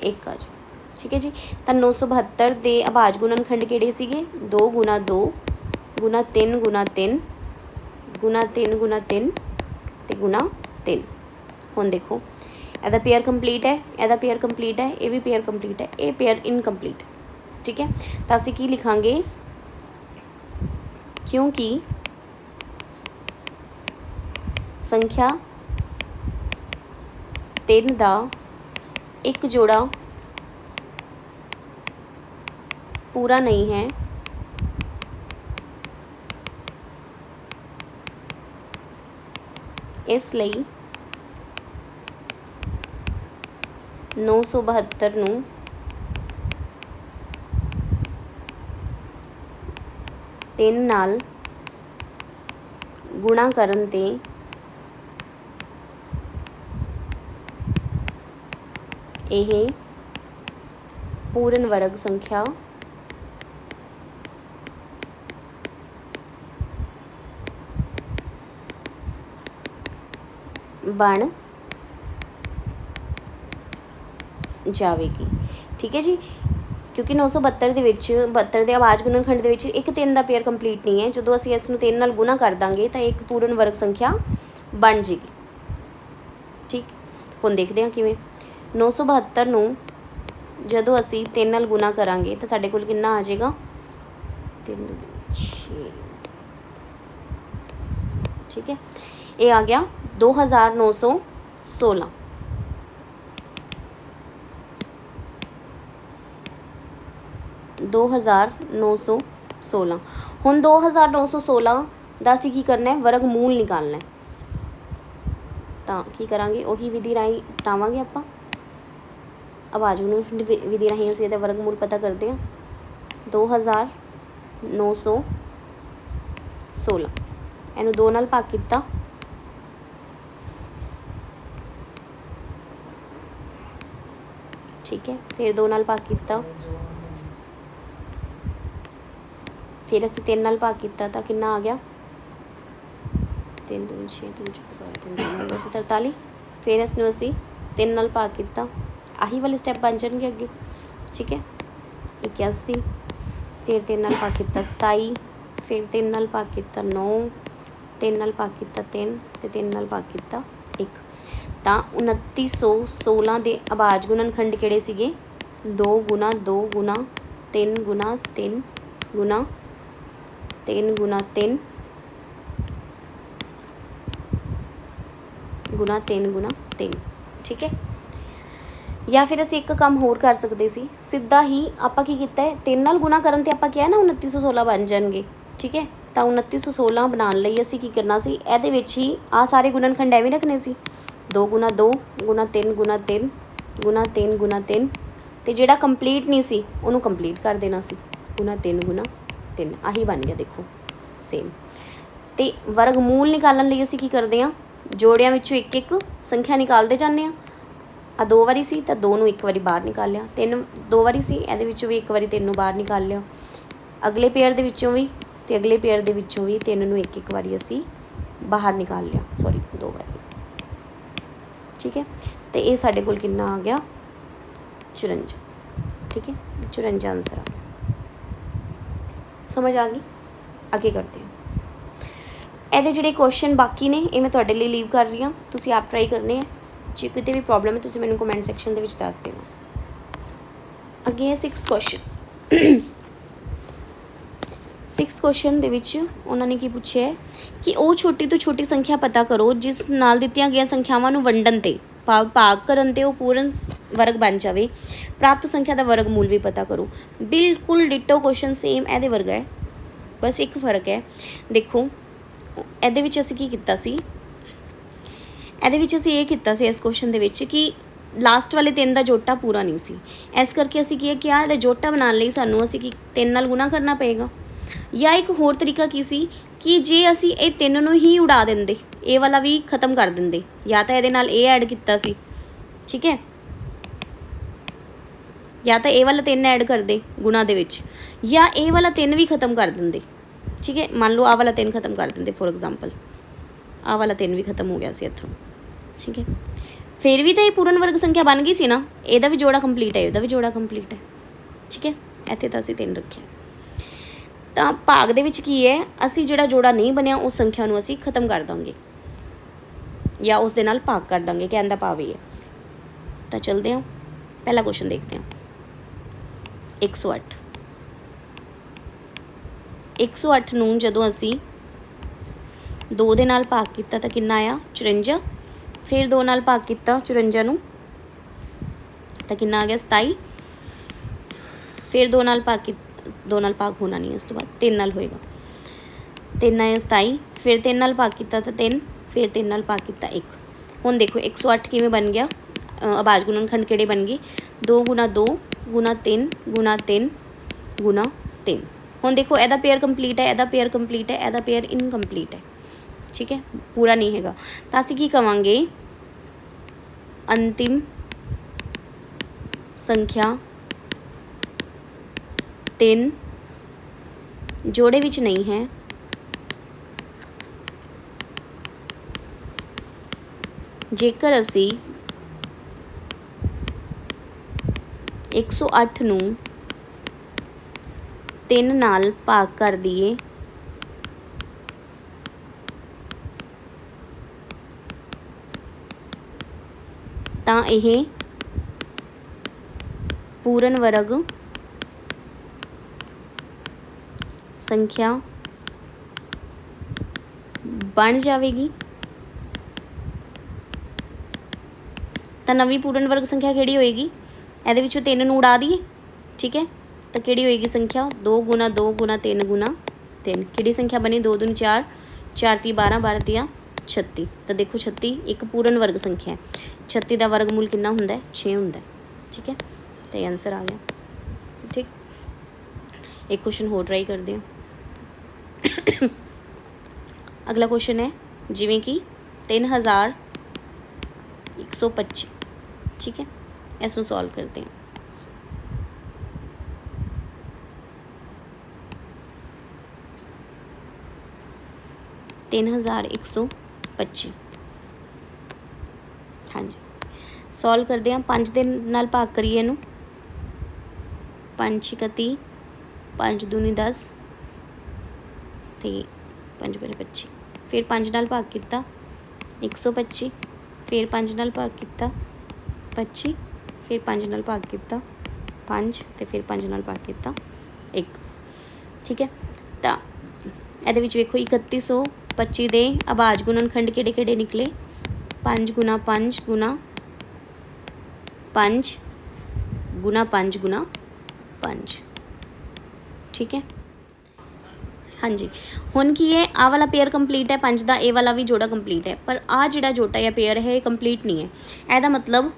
1 आ जाएगा। ठीक है जी। तो 972 के अभाज गुणनखंड किहड़े सीगे 2 गुना 2 गुना 3 गुना 3 गुना 3 गुना 3 ते गुना 3। हुण देखो ਇਹਦਾ पेयर कंप्लीट है, ਇਹਦਾ पेयर कंप्लीट है, ये भी पेयर कंप्लीट है, ये पेयर इनकंप्लीट। ठीक है, तो असीं की लिखांगे, क्योंकि संख्या 3 का एक जोड़ा पूरा नहीं है, इसलिए 972 नूं 3 नाल गुणा करन ते यह पूर्ण वर्ग संख्या बन जाएगी। ठीक है जी, क्योंकि 972 ਦੇ ਵਿੱਚ 72 ਦੇ ਆਵਾਜ਼ ਗੁਣਨਖੰਡ ਦੇ ਵਿੱਚ ਇੱਕ 3 ਦਾ ਪੇਅਰ ਕੰਪਲੀਟ ਨਹੀਂ ਹੈ। ਜਦੋਂ ਅਸੀਂ ਇਸ ਨੂੰ 3 ਨਾਲ ਗੁਣਾ ਕਰ ਦਾਂਗੇ ਤਾਂ ਇੱਕ ਪੂਰਨ ਵਰਗ ਸੰਖਿਆ ਬਣ ਜੇਗੀ। ਠੀਕ, ਹੁਣ ਦੇਖਦੇ ਹਾਂ ਕਿਵੇਂ। 972 ਨੂੰ ਜਦੋਂ ਅਸੀਂ 3 ਨਾਲ ਗੁਣਾ ਕਰਾਂਗੇ ਤਾਂ ਸਾਡੇ ਕੋਲ ਕਿੰਨਾ ਆ ਜਾਏਗਾ 3 6। ठीक है, ये आ गया 2916। दो हज़ार 916। हुण 2916 का असीं की करना है वर्ग मूल निकालना है। तो की करांगे उही विधि राही हटावांगे आपां आवाज़ विधि राही असीं इहदा वर्ग मूल पता करते हैं। 2916 इहनूं 2 नाल भाग किता, ठीक है, फिर 2 नाल भाग किता, फिर असीं 3 नाल भाग किया तो कितना आ गया 3 2 6 3 4 243। फिर इसनूं असीं 3 नाल भाग किया, आही वाले स्टैप बन जाएंगे अगे। ठीक है, 81, फिर 3 नाल भाग किया 27, फिर 3 नाल भाग किया 9, 3 नाल भाग किया 3 ते 3 नाल भाग किया 1। तो 2916 के आवाज़ गुणनखंड किहड़े सीगे 2 गुना 2 गुना 3 गुना 3 गुना 3 गुना 3 गुना 3 गुना 3। ठीक है, या फिर असीं एक काम होर कर सकते सी, सीधा ही आपां की कीता है 3 नाल गुणा करन ते आपां क्या ना 2916 बन जाएंगे। ठीक है, तो 2916 बनाने लई असीं की करना सी, इहदे विच ही आ सारे गुणनखंड एवें रखने सी 2 गुना 2 गुना 3 गुना 3 गुना 3 गुना 3 ते जिहड़ा कंप्लीट नहीं सी उहनूं कंप्लीट कर देना सी गुना 3 गुना 3। आही बन गया देखो सेम। तो वर्ग मूल निकालने लई असीं की करते हैं जोड़ियां विचों एक एक संख्या निकालते जाने आ। 2 वारी सी तो 2 नूं एक बारी बाहर निकाल लिया, 3 2 वारी सी इहदे विचों भी एक बारी 3 नूं बाहर निकाल लिया, अगले पेयर दे विचों भी ते अगले पेयर दे विचों भी 3 नूं एक एक बारी असीं बाहर निकाल लिया, सॉरी 2 बारी। ठीक है, तो ये साडे कोल कितना आ गया 54। ठीक है, 54 आंसर आ गया। समझ आ गई? आगे करते हैं। ਇਹਦੇ ਜਿਹੜੇ क्वेश्चन बाकी ने ये मैं ਤੁਹਾਡੇ ਲਈ ਲੀਵ कर रही हाँ, ਤੁਸੀਂ आप ट्राई करने हैं। ਜੇ ਕਿਤੇ भी प्रॉब्लम है ਤੁਸੀਂ ਮੈਨੂੰ कमेंट सैक्शन ਦੇ ਵਿੱਚ ਦੱਸ ਦੇਣਾ। ਅੱਗੇ ਹੈ 6th क्वेश्चन। 6th क्वेश्चन ਦੇ ਵਿੱਚ ਉਹਨਾਂ ਨੇ ਕੀ ਪੁੱਛਿਆ ਕਿ ਉਹ ਛੋਟੀ ਤੋਂ ਛੋਟੀ ਸੰਖਿਆ ਪਤਾ ਕਰੋ ਜਿਸ ਨਾਲ ਦਿੱਤੀਆਂ ਗਈਆਂ ਸੰਖਿਆਵਾਂ ਨੂੰ ਵੰਡਣ 'ਤੇ ਭਾਗ ਕਰਨ 'ਤੇ ਉਹ ਪੂਰਨ ਵਰਗ ਬਣ ਜਾਵੇ। ਪ੍ਰਾਪਤ ਸੰਖਿਆ ਦਾ ਵਰਗਮੂਲ ਵੀ ਪਤਾ ਕਰੋ। ਬਿਲਕੁਲ ਡਿਟੋ ਕੁਐਸਚਨ ਸੇਮ ਇਹਦੇ ਵਰਗਾ ਹੈ, ਬਸ ਇੱਕ ਫਰਕ ਹੈ। ਦੇਖੋ ਇਹਦੇ ਵਿੱਚ ਅਸੀਂ ਕੀ ਕੀਤਾ ਸੀ, ਇਹਦੇ ਵਿੱਚ ਅਸੀਂ ਇਹ ਕੀਤਾ ਸੀ ਇਸ ਕੁਐਸਚਨ ਦੇ ਵਿੱਚ ਕਿ ਲਾਸਟ ਵਾਲੇ 3 ਦਾ ਜੋਟਾ ਪੂਰਾ ਨਹੀਂ ਸੀ, ਇਸ ਕਰਕੇ ਅਸੀਂ ਕੀ ਕਿਹਾ ਇਹਦਾ ਜੋਟਾ ਬਣਾਉਣ ਲਈ ਸਾਨੂੰ ਅਸੀਂ ਕੀ 3 ਨਾਲ ਗੁਣਾ ਕਰਨਾ ਪਏਗਾ। ਜਾਂ ਇੱਕ ਹੋਰ ਤਰੀਕਾ ਕੀ ਸੀ ਕਿ ਜੇ ਅਸੀਂ ਇਹ 3 ਨੂੰ ਹੀ ਉਡਾ ਦਿੰਦੇ, ਇਹ ਵਾਲਾ ਵੀ ਖਤਮ ਕਰ ਦਿੰਦੇ, ਜਾਂ ਤਾਂ ਇਹਦੇ ਨਾਲ ਇਹ ਐਡ ਕੀਤਾ ਸੀ, ਠੀਕ ਹੈ, ਜਾਂ ਤਾਂ ਇਹ ਵਾਲਾ 3 ਐਡ ਕਰਦੇ ਗੁਣਾ ਦੇ ਵਿੱਚ, ਜਾਂ ਇਹ ਵਾਲਾ 3 ਵੀ ਖਤਮ ਕਰ ਦਿੰਦੇ, ਠੀਕ ਹੈ। ਮੰਨ ਲਓ ਆਹ ਵਾਲਾ 3 ਖਤਮ ਕਰ ਦਿੰਦੇ, ਫੋਰ ਐਗਜ਼ਾਮਪਲ ਆਹ ਵਾਲਾ 3 ਵੀ ਖਤਮ ਹੋ ਗਿਆ ਸੀ ਇੱਥੋਂ, ਠੀਕ ਹੈ। ਫਿਰ ਵੀ ਤਾਂ ਇਹ ਪੂਰਨ ਵਰਗ ਸੰਖਿਆ ਬਣ ਗਈ ਸੀ ਨਾ, ਇਹਦਾ ਵੀ ਜੋੜਾ ਕੰਪਲੀਟ ਹੈ, ਇਹਦਾ ਵੀ ਜੋੜਾ ਕੰਪਲੀਟ ਹੈ, ਠੀਕ ਹੈ। ਇੱਥੇ ਤਾਂ ਅਸੀਂ 3 ਰੱਖਿਆ। ਤਾਂ ਭਾਗ ਦੇ ਵਿੱਚ ਕੀ ਹੈ, ਅਸੀਂ ਜਿਹੜਾ ਜੋੜਾ ਨਹੀਂ ਬਣਿਆ ਉਸ ਸੰਖਿਆ ਨੂੰ ਅਸੀਂ ਖਤਮ ਕਰ ਦਾਂਗੇ ਜਾਂ ਉਸ ਦੇ ਨਾਲ ਭਾਗ ਕਰ ਦਾਂਗੇ, ਕਹਿਣ ਦਾ ਭਾਵ ਇਹ ਹੈ। ਤਾਂ ਚਲਦੇ ਹਾਂ, ਪਹਿਲਾ ਕੁਐਸਚਨ ਦੇਖਦੇ ਹਾਂ। 108 108 ਨੂੰ ਜਦੋਂ ਅਸੀਂ 2 ਦੇ ਨਾਲ ਭਾਗ ਕੀਤਾ ਤਾਂ ਕਿੰਨਾ ਆਇਆ 54। ਫਿਰ 2 ਨਾਲ ਭਾਗ ਕੀਤਾ 54 ਨੂੰ ਤਾਂ ਕਿੰਨਾ ਆ ਗਿਆ 27। ਫਿਰ 2 ਨਾਲ ਭਾਗ 2 ਨਾਲ ਭਾਗ ਹੋਣਾ ਨਹੀਂ, ਉਸ ਤੋਂ ਬਾਅਦ 3 ਨਾਲ ਹੋਏਗਾ, 3 ਆਇਆ 27। ਫਿਰ 3 ਨਾਲ ਭਾਗ ਕੀਤਾ ਤਾਂ 3, ਫਿਰ 3 ਨਾਲ ਭਾਗ ਕੀਤਾ 1। ਹੁਣ ਦੇਖੋ 108 ਕਿਵੇਂ ਬਣ ਗਿਆ, ਆਵਾਜ਼ ਗੁਣਨਖੰਡ ਕਿਹੜੇ ਬਣ ਗਏ 2 ਗੁਣਾ 2 ਗੁਣਾ 3 ਗੁਣਾ 3 ਗੁਣਾ 3। ਹੁਣ ਦੇਖੋ ਇਹਦਾ ਪੇਅਰ ਕੰਪਲੀਟ ਹੈ, ਇਹਦਾ ਪੇਅਰ ਕੰਪਲੀਟ ਹੈ, ਇਹਦਾ ਪੇਅਰ ਇਨਕੰਪਲੀਟ ਹੈ, ਠੀਕ ਹੈ, ਪੂਰਾ ਨਹੀਂ ਹੈਗਾ। ਤਾਂ ਅਸੀਂ ਕੀ ਕਵਾਂਗੇ, ਅੰਤਿਮ ਸੰਖਿਆ 3 ਜੋੜੇ ਵਿੱਚ ਨਹੀਂ ਹੈ, ਜੇਕਰ ਅਸੀਂ 108 ਨੂੰ 3 ਨਾਲ ਭਾਗ ਕਰ ਦਈਏ ਤਾਂ ਇਹ ਪੂਰਨ ਵਰਗ ਸੰਖਿਆ ਬਣ ਜਾਵੇਗੀ। ਤਾਂ ਨਵੀਂ ਪੂਰਨ ਵਰਗ ਸੰਖਿਆ ਕਿਹੜੀ ਹੋਏਗੀ, ਇਹਦੇ ਵਿੱਚੋਂ 3 ਨੂੰ ਉਡਾ ਦਈਏ, ਠੀਕ ਹੈ। ਤਾਂ ਕਿਹੜੀ ਹੋਏਗੀ ਸੰਖਿਆ 2 ਗੁਣਾ 2 ਗੁਣਾ 3 ਗੁਣਾ 3। ਕਿਹੜੀ ਸੰਖਿਆ ਬਣੀ 2 ਦੂਣੀ 4, 4 ਤੀ 12, 12 ਤੀਆ 36। ਤਾਂ ਦੇਖੋ 36 ਇੱਕ ਪੂਰਨ ਵਰਗ ਸੰਖਿਆ ਹੈ, 36 ਦਾ ਵਰਗਮੂਲ ਕਿੰਨਾ ਹੁੰਦਾ ਹੈ 6 ਹੁੰਦਾ ਹੈ, ਠੀਕ ਹੈ। ਤਾਂ ਇਹ ਆਨਸਰ ਆ ਗਿਆ, ਠੀਕ। ਇੱਕ ਕੁਐਸਚਨ ਹੋਰ ਟਰਾਈ ਕਰਦੇ ਹਾਂ। ਅਗਲਾ ਕੁਐਸਚਨ ਹੈ ਜਿਵੇਂ ਕਿ 3125, ਠੀਕ ਹੈ। ਇਸ ਨੂੰ ਸੋਲਵ ਕਰਦੇ ਹਾਂ। ਤਿੰਨ 3125, ਹਾਂਜੀ ਸੋਲਵ ਕਰਦੇ ਹਾਂ। 5 ਦੇ ਨਾਲ ਭਾਗ ਕਰੀਏ ਇਹਨੂੰ, 5 6 31, 5 ਦੂਣੀ 10 ਤੇ 5 5 25। ਫਿਰ 5 ਨਾਲ ਭਾਗ ਕੀਤਾ 125, ਫਿਰ 5 ਨਾਲ ਭਾਗ ਕੀਤਾ 25, ਫਿਰ 5 ਨਾਲ ਭਾਗ ਕੀਤਾ 5 ਤੇ ਫਿਰ 5 ਨਾਲ ਭਾਗ ਕੀਤਾ 1, ਠੀਕ ਹੈ। ਤਾਂ ਇਹਦੇ ਵਿੱਚ ਵੇਖੋ 3125 ਦੇ ਆਵਾਜ਼ ਗੁਣਨਖੰਡ ਕਿਹੜੇ ਕਿਹੜੇ ਨਿਕਲੇ, 5 ਗੁਣਾ 5 ਗੁਣਾ 5 ਗੁਣਾ 5 ਗੁਣਾ 5, ਠੀਕ ਹੈ। ਹਾਂਜੀ ਹੁਣ ਕੀ ਹੈ, ਆਹ ਵਾਲਾ ਪੇਅਰ ਕੰਪਲੀਟ ਹੈ 5 ਦਾ, ਇਹ ਵਾਲਾ ਵੀ ਜੋੜਾ ਕੰਪਲੀਟ ਹੈ, ਪਰ ਆਹ ਜਿਹੜਾ ਜੋੜਾ ਜਾਂ ਪੇਅਰ ਹੈ ਇਹ ਕੰਪਲੀਟ ਨਹੀਂ ਹੈ। ਇਹਦਾ ਮਤਲਬ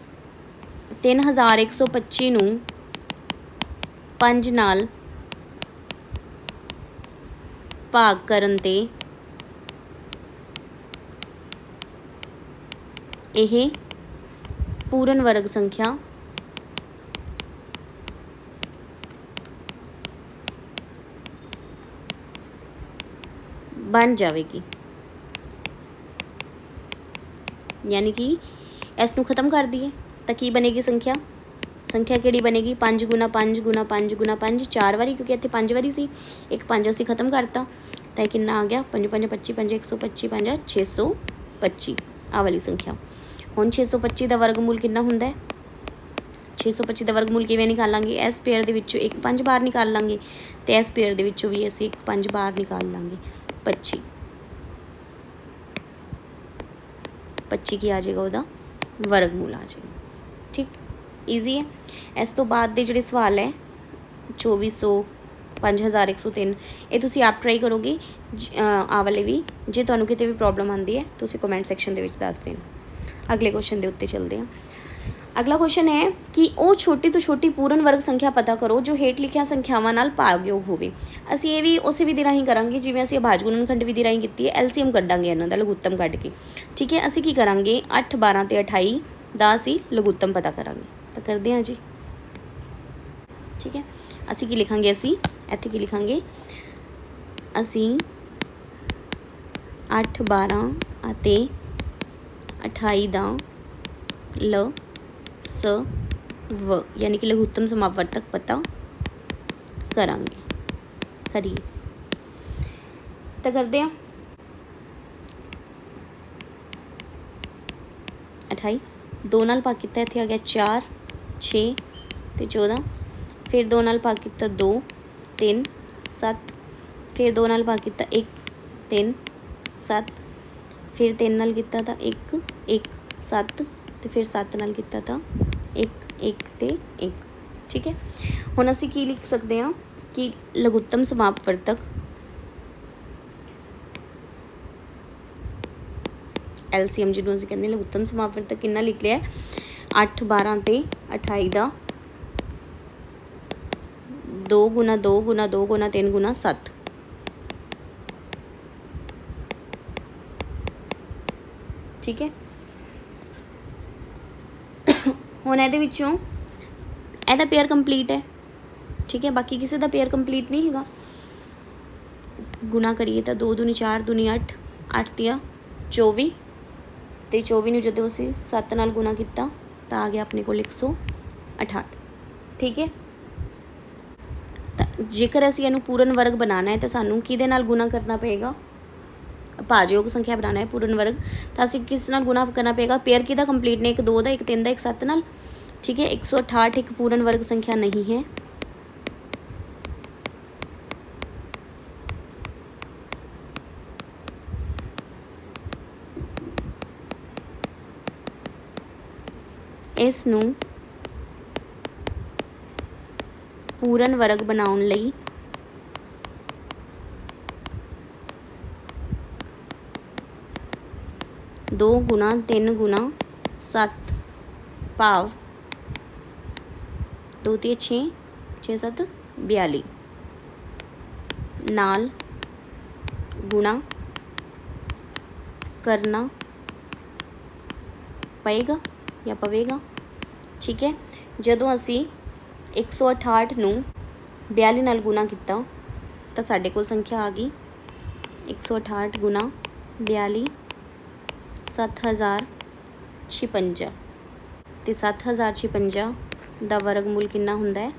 3125 ਨੂੰ 5 ਨਾਲ ਭਾਗ ਕਰਨ 'ਤੇ ਇਹ ਪੂਰਨ ਵਰਗ ਸੰਖਿਆ ਬਣ ਜਾਵੇਗੀ। यानी कि इस नूं खत्म कर दिए तो की बनेगी संख्या, संख्या किहड़ी बनेगी 5 गुना 5 गुना 5 गुना 5 4 वारी, क्योंकि इत्थे 5 वारी सी, एक 5 असीं खत्म करता तो कितना आ गया 5 5 25 5 125 5 625 आ वाली संख्या। हुण 625 का वर्गमूल कितना हुंदा है 625 ਦਾ ਵਰਗਮੂਲ ਕਿਵੇਂ ਨਿਕਾਲਾਂਗੇ? ਇਸ ਪੇਅਰ ਦੇ ਵਿੱਚੋਂ ਇੱਕ 5 ਬਾਹਰ ਨਿਕਾਲ ਲਾਂਗੇ ਤੇ ਇਸ ਪੇਅਰ ਦੇ ਵਿੱਚੋਂ ਵੀ ਅਸੀਂ ਇੱਕ 5 ਬਾਹਰ ਨਿਕਾਲ ਲਾਂਗੇ। 25 ਕੀ ਆ ਜਾਏਗਾ? ਉਹਦਾ ਵਰਗਮੂਲ ਆ ਜਾਏਗਾ। ਠੀਕ, ਈਜ਼ੀ ਹੈ। ਇਸ ਤੋਂ ਬਾਅਦ ਦੇ ਜਿਹੜੇ ਸਵਾਲ ਹੈ 2400 5103 ਇਹ ਤੁਸੀਂ ਆਪ ਟਰਾਈ ਕਰੋਗੇ। ਆ ਵਾਲੇ ਵੀ ਜੇ ਤੁਹਾਨੂੰ ਕਿਤੇ ਵੀ ਪ੍ਰੋਬਲਮ ਆਉਂਦੀ ਹੈ ਤੁਸੀਂ ਕਮੈਂਟ ਸੈਕਸ਼ਨ ਦੇ ਵਿੱਚ ਦੱਸ ਦੇਣਾ। ਅਗਲੇ ਕੁਐਸਚਨ ਦੇ ਉੱਤੇ ਚੱਲਦੇ ਹਾਂ। ਅਗਲਾ ਕੁਐਸਚਨ ਹੈ ਕਿ ਉਹ ਛੋਟੀ ਤੋਂ ਛੋਟੀ ਪੂਰਨ ਵਰਗ ਸੰਖਿਆ ਪਤਾ ਕਰੋ ਜੋ ਹੇਠ ਲਿਖੀਆਂ ਸੰਖਿਆਵਾਂ ਨਾਲ ਭਾਗਯੋਗ ਹੋਵੇ। ਅਸੀਂ ਇਹ ਵੀ ਉਸੇ ਵਿਧੀ ਰਾਹੀਂ ਕਰਾਂਗੇ ਜਿਵੇਂ ਅਸੀਂ ਭਾਜ ਗੁਣਨਖੰਡ ਵਿਧੀ ਰਾਹੀਂ ਕੀਤੀ ਹੈ। ਐਲਸੀਐਮ ਕੱਢਾਂਗੇ ਇਹਨਾਂ ਦਾ, ਲਘੁੱਤਮ ਕੱਢ ਕੇ। ਠੀਕ ਹੈ, ਅਸੀਂ ਕੀ ਕਰਾਂਗੇ 8 12 ਅਤੇ 28 ਦਾ ਅਸੀਂ ਲਘੁੱਤਮ ਪਤਾ ਕਰਾਂਗੇ। ਤਾਂ ਕਰਦੇ ਹਾਂ ਜੀ। ਠੀਕ ਹੈ, ਅਸੀਂ ਕੀ ਲਿਖਾਂਗੇ? ਅਸੀਂ ਇੱਥੇ ਕੀ ਲਿਖਾਂਗੇ? ਅਸੀਂ 8 12 ਅਤੇ 28 ਦਾ ਸ ਵ ਯਾਨੀ ਕਿ ਲਘੁੱਤਮ ਸਮਾਵਰਤਕ ਪਤਾ ਕਰਾਂਗੇ। ਕਰੀਏ ਤਾਂ ਕਰਦੇ ਹਾਂ। 28 2 ਨਾਲ ਭਾਗ ਕੀਤਾ, ਇੱਥੇ ਆ ਗਿਆ 4 6 ਅਤੇ 14। ਫਿਰ 2 ਨਾਲ ਭਾਗ ਕੀਤਾ 2 3 7। ਫਿਰ 2 ਨਾਲ ਭਾਗ ਕੀਤਾ 1 3 7। ਫਿਰ 3 ਨਾਲ ਕੀਤਾ ਤਾਂ 1 1 7 ਅਤੇ ਫਿਰ 7 ਨਾਲ ਕੀਤਾ ਤਾਂ 1 1 ਅਤੇ 1। ਠੀਕ ਹੈ, ਹੁਣ ਅਸੀਂ ਕੀ ਲਿਖ ਸਕਦੇ ਹਾਂ ਕਿ ਲਘੁੱਤਮ ਸਮਾਵਰਤਕ ਐਲਸੀਐਮ ਜਿਹਨੂੰ ਅਸੀਂ ਕਹਿੰਦੇ ਲਘੁੱਤਮ ਸਮਾਵਰਤਕ ਕਿੰਨਾ ਲਿਖ ਲਿਆ? 8 12 ਅਤੇ 28 ਦਾ 2 ਗੁਣਾ 2 ਗੁਣਾ 2 ਗੁਣਾ 3 ਗੁਣਾ 7। ਠੀਕ ਹੈ, ਹੁਣ ਇਹਦੇ ਵਿੱਚੋਂ ਇਹਦਾ ਪੇਅਰ ਕੰਪਲੀਟ ਹੈ। ਠੀਕ ਹੈ, ਬਾਕੀ ਕਿਸੇ ਦਾ ਪੇਅਰ ਕੰਪਲੀਟ ਨਹੀਂ ਹੈਗਾ। ਗੁਣਾ ਕਰੀਏ ਤਾਂ 2 ਦੂਣੀ 4 ਦੂਣੀ 8 8 ਤੀਆ 24 ਅਤੇ 24 ਨੂੰ ਜਦੋਂ ਅਸੀਂ 7 ਨਾਲ ਗੁਣਾ ਕੀਤਾ ਤਾਂ ਆ ਗਿਆ ਆਪਣੇ ਕੋਲ 168। ਠੀਕ ਹੈ, ਤਾਂ ਜੇਕਰ ਅਸੀਂ ਇਹਨੂੰ ਪੂਰਨ ਵਰਗ ਬਣਾਉਣਾ ਹੈ ਤਾਂ ਸਾਨੂੰ ਕਿਹਦੇ ਨਾਲ ਗੁਣਾ ਕਰਨਾ ਪਏਗਾ? ਭਾਜਯੋਗ ਸੰਖਿਆ ਬਣਾਉਣਾ ਹੈ ਪੂਰਨ ਵਰਗ ਤਾਂ ਅਸੀਂ ਕਿਸ ਨਾਲ ਗੁਣਾ ਕਰਨਾ ਪਏਗਾ? ਪੇਅਰ ਕਿਹਦਾ ਕੰਪਲੀਟ ਨੇ? ਇੱਕ 2 ਦਾ, ਇੱਕ 3 ਦਾ, ਇੱਕ 7 ਨਾਲ। ਠੀਕ ਹੈ, 168 ਇੱਕ ਪੂਰਨ ਵਰਗ ਸੰਖਿਆ ਨਹੀਂ ਹੈ। ਇਸ ਨੂੰ ਪੂਰਨ ਵਰਗ ਬਣਾਉਣ ਲਈ ਦੋ ਗੁਣਾ 3 ਗੁਣਾ 7 ਭਾਵ 2 ਤੇ 6 6 7 42 ਨਾਲ ਗੁਣਾ ਕਰਨਾ ਪਏਗਾ ਜਾਂ ਪਵੇਗਾ। ਠੀਕ ਹੈ, ਜਦੋਂ ਅਸੀਂ 168 ਨੂੰ 42 ਨਾਲ ਗੁਣਾ ਕੀਤਾ ਤਾਂ ਸਾਡੇ ਕੋਲ ਸੰਖਿਆ ਆ ਗਈ 168 ਗੁਣਾ 42 7056 ਅਤੇ 7056 ਦਾ ਵਰਗਮੂਲ ਕਿੰਨਾ ਹੁੰਦਾ ਹੈ?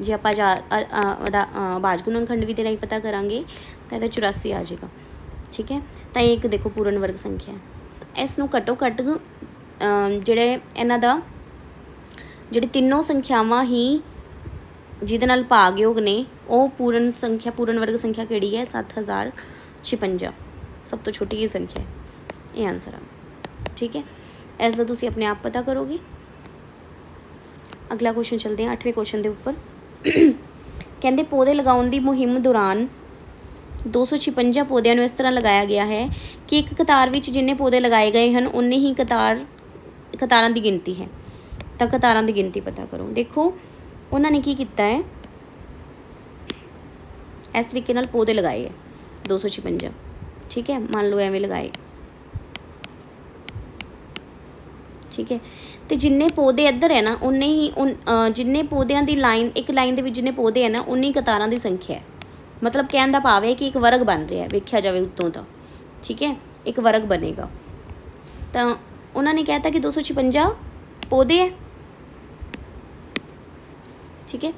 ਜੇ ਆਪਾਂ ਭਾਜ ਗੁਣਨਖੰਡ ਵਿਧੀ ਰਾਹੀਂ ਪਤਾ ਕਰਾਂਗੇ ਤਾਂ ਇਹਦਾ 84 ਆ ਜਾਏਗਾ। ਠੀਕ ਹੈ, ਤਾਂ ਇਹ ਇੱਕ ਦੇਖੋ ਪੂਰਨ ਵਰਗ ਸੰਖਿਆ ਹੈ। ਇਸ ਨੂੰ ਘੱਟੋ ਘੱਟ ਜਿਹੜੇ ਇਹਨਾਂ ਦਾ ਜਿਹੜੀ ਤਿੰਨੋਂ ਸੰਖਿਆਵਾਂ ਹੀ ਜਿਹਦੇ ਨਾਲ ਭਾਗਯੋਗ ਨੇ ਉਹ ਪੂਰਨ ਸੰਖਿਆ ਪੂਰਨ ਵਰਗ ਸੰਖਿਆ ਕਿਹੜੀ ਹੈ? 7056 ਸਭ ਤੋਂ ਛੋਟੀ ਇਹ ਸੰਖਿਆ ਹੈ। ਇਹ ਆਨਸਰ ਆ। ਠੀਕ ਹੈ, ਇਸ ਦਾ ਤੁਸੀਂ ਆਪਣੇ ਆਪ ਪਤਾ ਕਰੋਗੇ। ਅਗਲਾ ਕੁਐਸਚਨ ਚਲਦੇ ਹਾਂ 8ਵੇਂ ਕੁਐਸਚਨ ਦੇ ਉੱਪਰ। ਕਹਿੰਦੇ ਪੌਦੇ ਲਗਾਉਣ ਦੀ ਮੁਹਿੰਮ ਦੌਰਾਨ 256 ਪੌਦਿਆਂ ਨੂੰ ਇਸ ਤਰ੍ਹਾਂ ਲਗਾਇਆ ਗਿਆ ਹੈ ਕਿ ਇੱਕ ਕਤਾਰ ਵਿੱਚ ਜਿੰਨੇ ਪੌਦੇ ਲਗਾਏ ਗਏ ਹਨ ਉਨੇ ਹੀ ਕਤਾਰਾਂ ਦੀ ਗਿਣਤੀ ਹੈ। ਤਾਂ ਕਤਾਰਾਂ ਦੀ ਗਿਣਤੀ ਪਤਾ ਕਰੋ। ਦੇਖੋ ਉਹਨਾਂ ਨੇ ਕੀ ਕੀਤਾ ਹੈ, ਇਸ ਤਰੀਕੇ ਨਾਲ ਪੌਦੇ ਲਗਾਏ ਹੈ 256। ਠੀਕ ਹੈ, ਮੰਨ ਲਓ ਐਵੇਂ ਲਗਾਏ। ਠੀਕ ਹੈ, ਅਤੇ ਜਿੰਨੇ ਪੌਦੇ ਇੱਧਰ ਹੈ ਨਾ ਉਨੇ ਹੀ ਜਿੰਨੇ ਪੌਦਿਆਂ ਦੀ ਲਾਈਨ ਇੱਕ ਲਾਈਨ ਦੇ ਵਿੱਚ ਜਿੰਨੇ ਪੌਦੇ ਹੈ ਨਾ ਉਨੀ ਕਤਾਰਾਂ ਦੀ ਸੰਖਿਆ ਹੈ। ਮਤਲਬ ਕਹਿਣ ਦਾ ਭਾਵ ਹੈ ਕਿ ਇੱਕ ਵਰਗ ਬਣ ਰਿਹਾ ਵੇਖਿਆ ਜਾਵੇ ਉੱਤੋਂ ਤਾਂ। ਠੀਕ ਹੈ, ਇੱਕ ਵਰਗ ਬਣੇਗਾ। ਤਾਂ ਉਹਨਾਂ ਨੇ ਕਹਿਤਾ ਕਿ 256 ਪੌਦੇ ਹੈ। ਠੀਕ ਹੈ,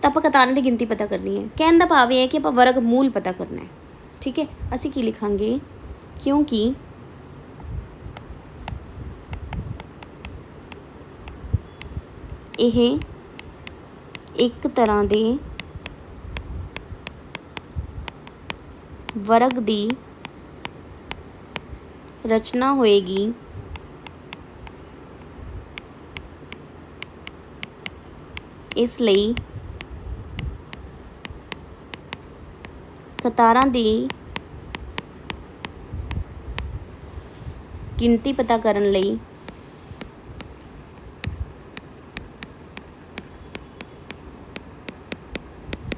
ਤਾਂ ਆਪਾਂ ਕਤਾਰਾਂ ਦੀ ਗਿਣਤੀ ਪਤਾ ਕਰਨੀ ਹੈ। ਕਹਿਣ ਦਾ ਭਾਵ ਇਹ ਹੈ ਕਿ ਆਪਾਂ ਵਰਗ ਮੂਲ ਪਤਾ ਕਰਨਾ ਹੈ। ਠੀਕ ਹੈ, ਅਸੀਂ ਕੀ ਲਿਖਾਂਗੇ? ਕਿਉਂਕਿ ਇਹ ਇੱਕ ਤਰ੍ਹਾਂ ਦੇ ਵਰਗ ਦੀ ਰਚਨਾ ਹੋਏਗੀ ਇਸ ਲਈ ਕਤਾਰਾਂ ਦੀ ਗਿਣਤੀ ਪਤਾ ਕਰਨ ਲਈ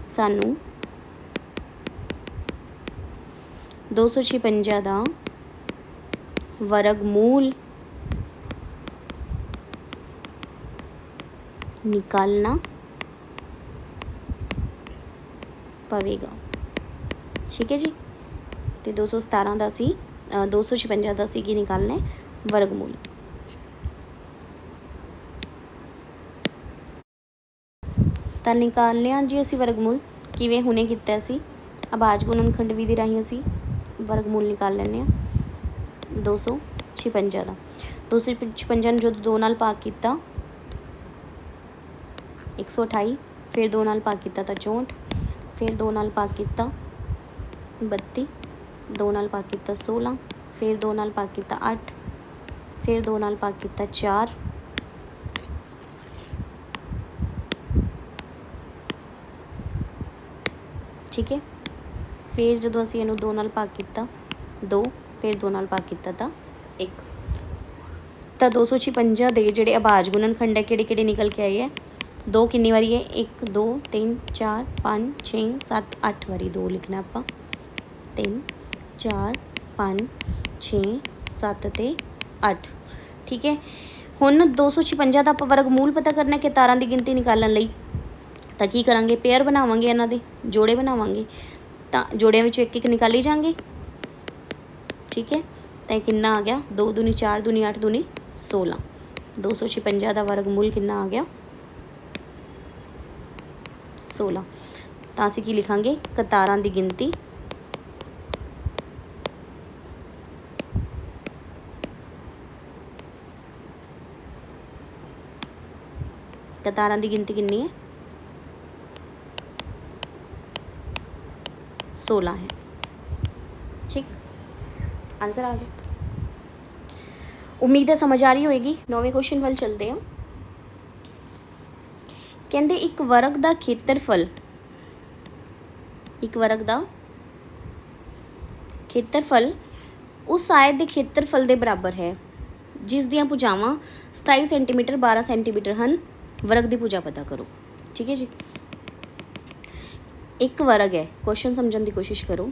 ਸਾਨੂੰ 256 ਦਾ वर्गमूल निकालना पवेगा। ठीक है जी। तो 217 का सी 256 का सी की निकालना है वर्गमूल। तो निकाल लिया जी असी वर्गमूल किवें हुणे कीता सी आवाज़ गुणनखंड विधि राहीं असी वर्गमूल निकाल लैंदे हां 256 का 256 जो 2 नाल भाग किया 128 फिर 2 नाल भाग किया तो 64 फिर 2 नाल भाग किया 32 2 नाल भाग किया 16 फिर 2 नाल भाग किया 8 फिर 2 नाल भाग किया 4 ठीक है। फिर जो असी इनू 2 नाल भाग किया 2 फिर 2 नाल भाग किया था 1 तो 256 के जोड़े आवाज़ गुणनखंड है कि निकल के आई है 2 कितनी बारी है 1 2 3 4 5 6 7 8 बारी 2 लिखना आप 3 4 5 6 7 ते 8 ठीक है। हुण 256 का आप वर्गमूल पता करना कि तारां की गिनती निकालने लई तो की करांगे पेयर बनावांगे इन्हां दे जोड़े बनावांगे तो जोड़ियां विचों एक एक निकाली जाएंगे। ठीक है। तो कितना आ गया 2 दूनी 4 दूनी 8 दूनी 16 256 का वर्गमूल कितना आ गया 16। तो असीं की लिखांगे कतारां की गिनती कतारां की गिनती कितनी है 16 है। ठीक आंसर आ गया। उम्मीद है समझ आ रही होएगी। 9वें क्वेश्चन वाल चलते हैं। कहते एक वर्ग का खेत्रफल उस आयत के खेत्रफल के बराबर है जिस दियां भुजावां 27 सेंटीमीटर 12 सेंटीमीटर हैं। वर्ग की भुजा पता करो। ठीक है जी। एक वर्ग है क्वेश्चन समझने की कोशिश करो।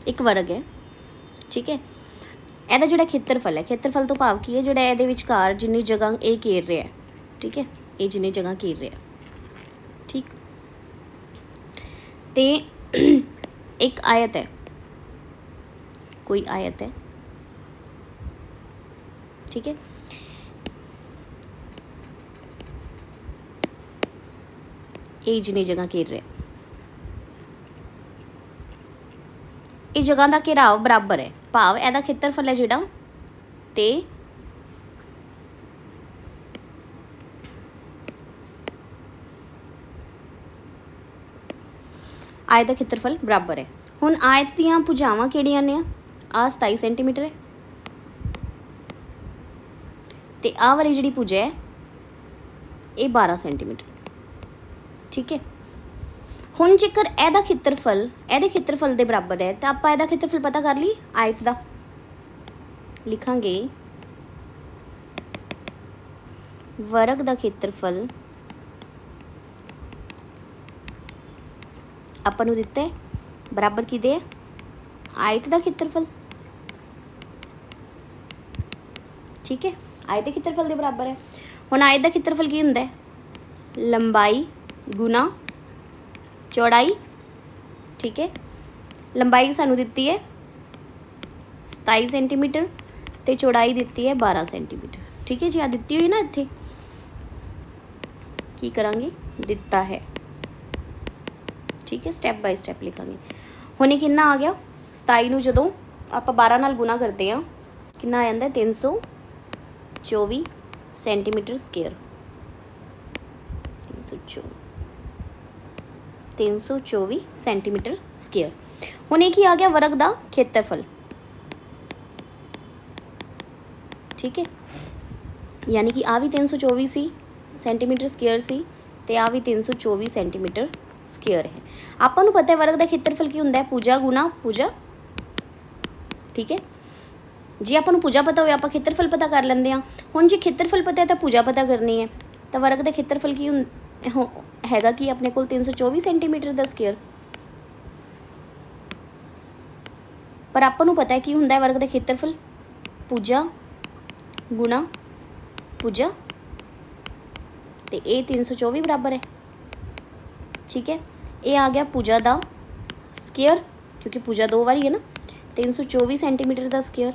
एक वर्ग है ठीक है। ਇਹਦਾ ਜਿਹੜਾ ਖੇਤਰਫਲ ਹੈ ਖੇਤਰਫਲ ਤੋਂ ਭਾਵ ਕੀ ਹੈ ਜਿਹੜਾ ਇਹਦੇ ਵਿਚਕਾਰ ਜਿੰਨੀ ਜਗ੍ਹਾ ਇਹ ਘੇਰ ਰਿਹਾ ਹੈ ਠੀਕ ਹੈ ਇਹ ਜਿੰਨੀ ਜਗ੍ਹਾ ਘੇਰ ਰਿਹਾ ਠੀਕ ਤੇ ਇੱਕ ਆਇਤ ਹੈ कोई आयत है ठीक है। ये जिन्नी जगह घेर रहा इस जगह का घेराव बराबर है भाव एदा खेत्रफल है जिहड़ा ते आयत का खेत्रफल बराबर है। हुण आयत दीयां भुजावां किहड़ियां ने आ 27 सेंटीमीटर है ते आ वाली जिहड़ी भुजा है ये 12 सेंटीमीटर ठीक है। हुण जेकर एदा खेत्रफल दे बराबर है तो आपां एदा खेत्रफल पता कर ली आयत दा लिखांगे वर्ग दा खेत्रफल आपां नूं दित्ता है बराबर किहदे है आयत दा खेत्रफल ठीक है। आयत के खेत्रफल के बराबर है। हुण आयत का खेत्रफल की हुंदा है लंबाई गुना चौड़ाई ठीक है। लंबाई सानू दिती है 27 सेंटीमीटर तो चौड़ाई दिती है 12 सेंटीमीटर ठीक है जी। आ दिती हुई ना इत्थे की करांगे दिता है ठीक है स्टैप बाय स्टैप लिखांगे। हुणे कितना आ गया 27 ਨੂੰ ਜਦੋਂ ਆਪਾਂ 12 ਨਾਲ ਗੁਣਾ ਕਰਦੇ ਹਾਂ ਕਿੰਨਾ ਆ ਜਾਂਦਾ 324 ਸੈਂਟੀਮੀਟਰ ਸਕੁਅਰ 324 ਸੈਂਟੀਮੀਟਰ ਸਕੁਅਰ। ਹੁਣ ਇਹ ਕੀ ਆ ਗਿਆ ਵਰਗ ਦਾ ਖੇਤਰਫਲ। ਠੀਕ ਹੈ, ਯਾਨੀ ਕਿ ਆ ਵੀ 324 ਸੀ ਸੈਂਟੀਮੀਟਰ ਸਕੁਅਰ ਸੀ ਤੇ ਆ ਵੀ 324 ਸੈਂਟੀਮੀਟਰ ਸਕੁਅਰ ਹੈ। ਆਪਾਂ ਨੂੰ ਪਤਾ ਹੈ ਵਰਗ ਦਾ ਖੇਤਰਫਲ ਕੀ ਹੁੰਦਾ ਹੈ ਭੁਜਾ ਗੁਣਾ ਭੁਜਾ। ਠੀਕ ਹੈ, ਜੇ ਆਪਾਂ ਨੂੰ ਭੁਜਾ ਪਤਾ ਹੋਵੇ ਆਪਾਂ ਖੇਤਰਫਲ ਪਤਾ ਕਰ ਲੈਂਦੇ ਹਾਂ। ਹੁਣ ਜੇ ਖੇਤਰਫਲ ਪਤਾ ਹੈ ਤਾਂ ਭੁਜਾ ਪਤਾ ਕਰਨੀ ਹੈ, ਤਾਂ ਵਰਗ ਦਾ ਖੇਤਰਫਲ ਕੀ ਹੈਗਾ ਕਿ ਆਪਣੇ ਕੋਲ 324 ਸੈਂਟੀਮੀਟਰ ਦਾ ਸਕੁਅਰ। ਪਰ ਆਪਾਂ ਨੂੰ ਪਤਾ ਹੈ ਕੀ ਹੁੰਦਾ ਹੈ ਵਰਗ ਦਾ ਖੇਤਰਫਲ ਭੁਜਾ ਗੁਣਾ ਭੁਜਾ ਤੇ ਇਹ 324 ਬਰਾਬਰ ਹੈ। ਠੀਕ ਹੈ, ਇਹ ਆ ਗਿਆ ਭੁਜਾ ਦਾ ਸਕੁਅਰ ਕਿਉਂਕਿ ਭੁਜਾ 2 ਵਾਰੀ ਹੈ ਨਾ 324 ਸੈਂਟੀਮੀਟਰ ਦਾ ਸਕੁਅਰ।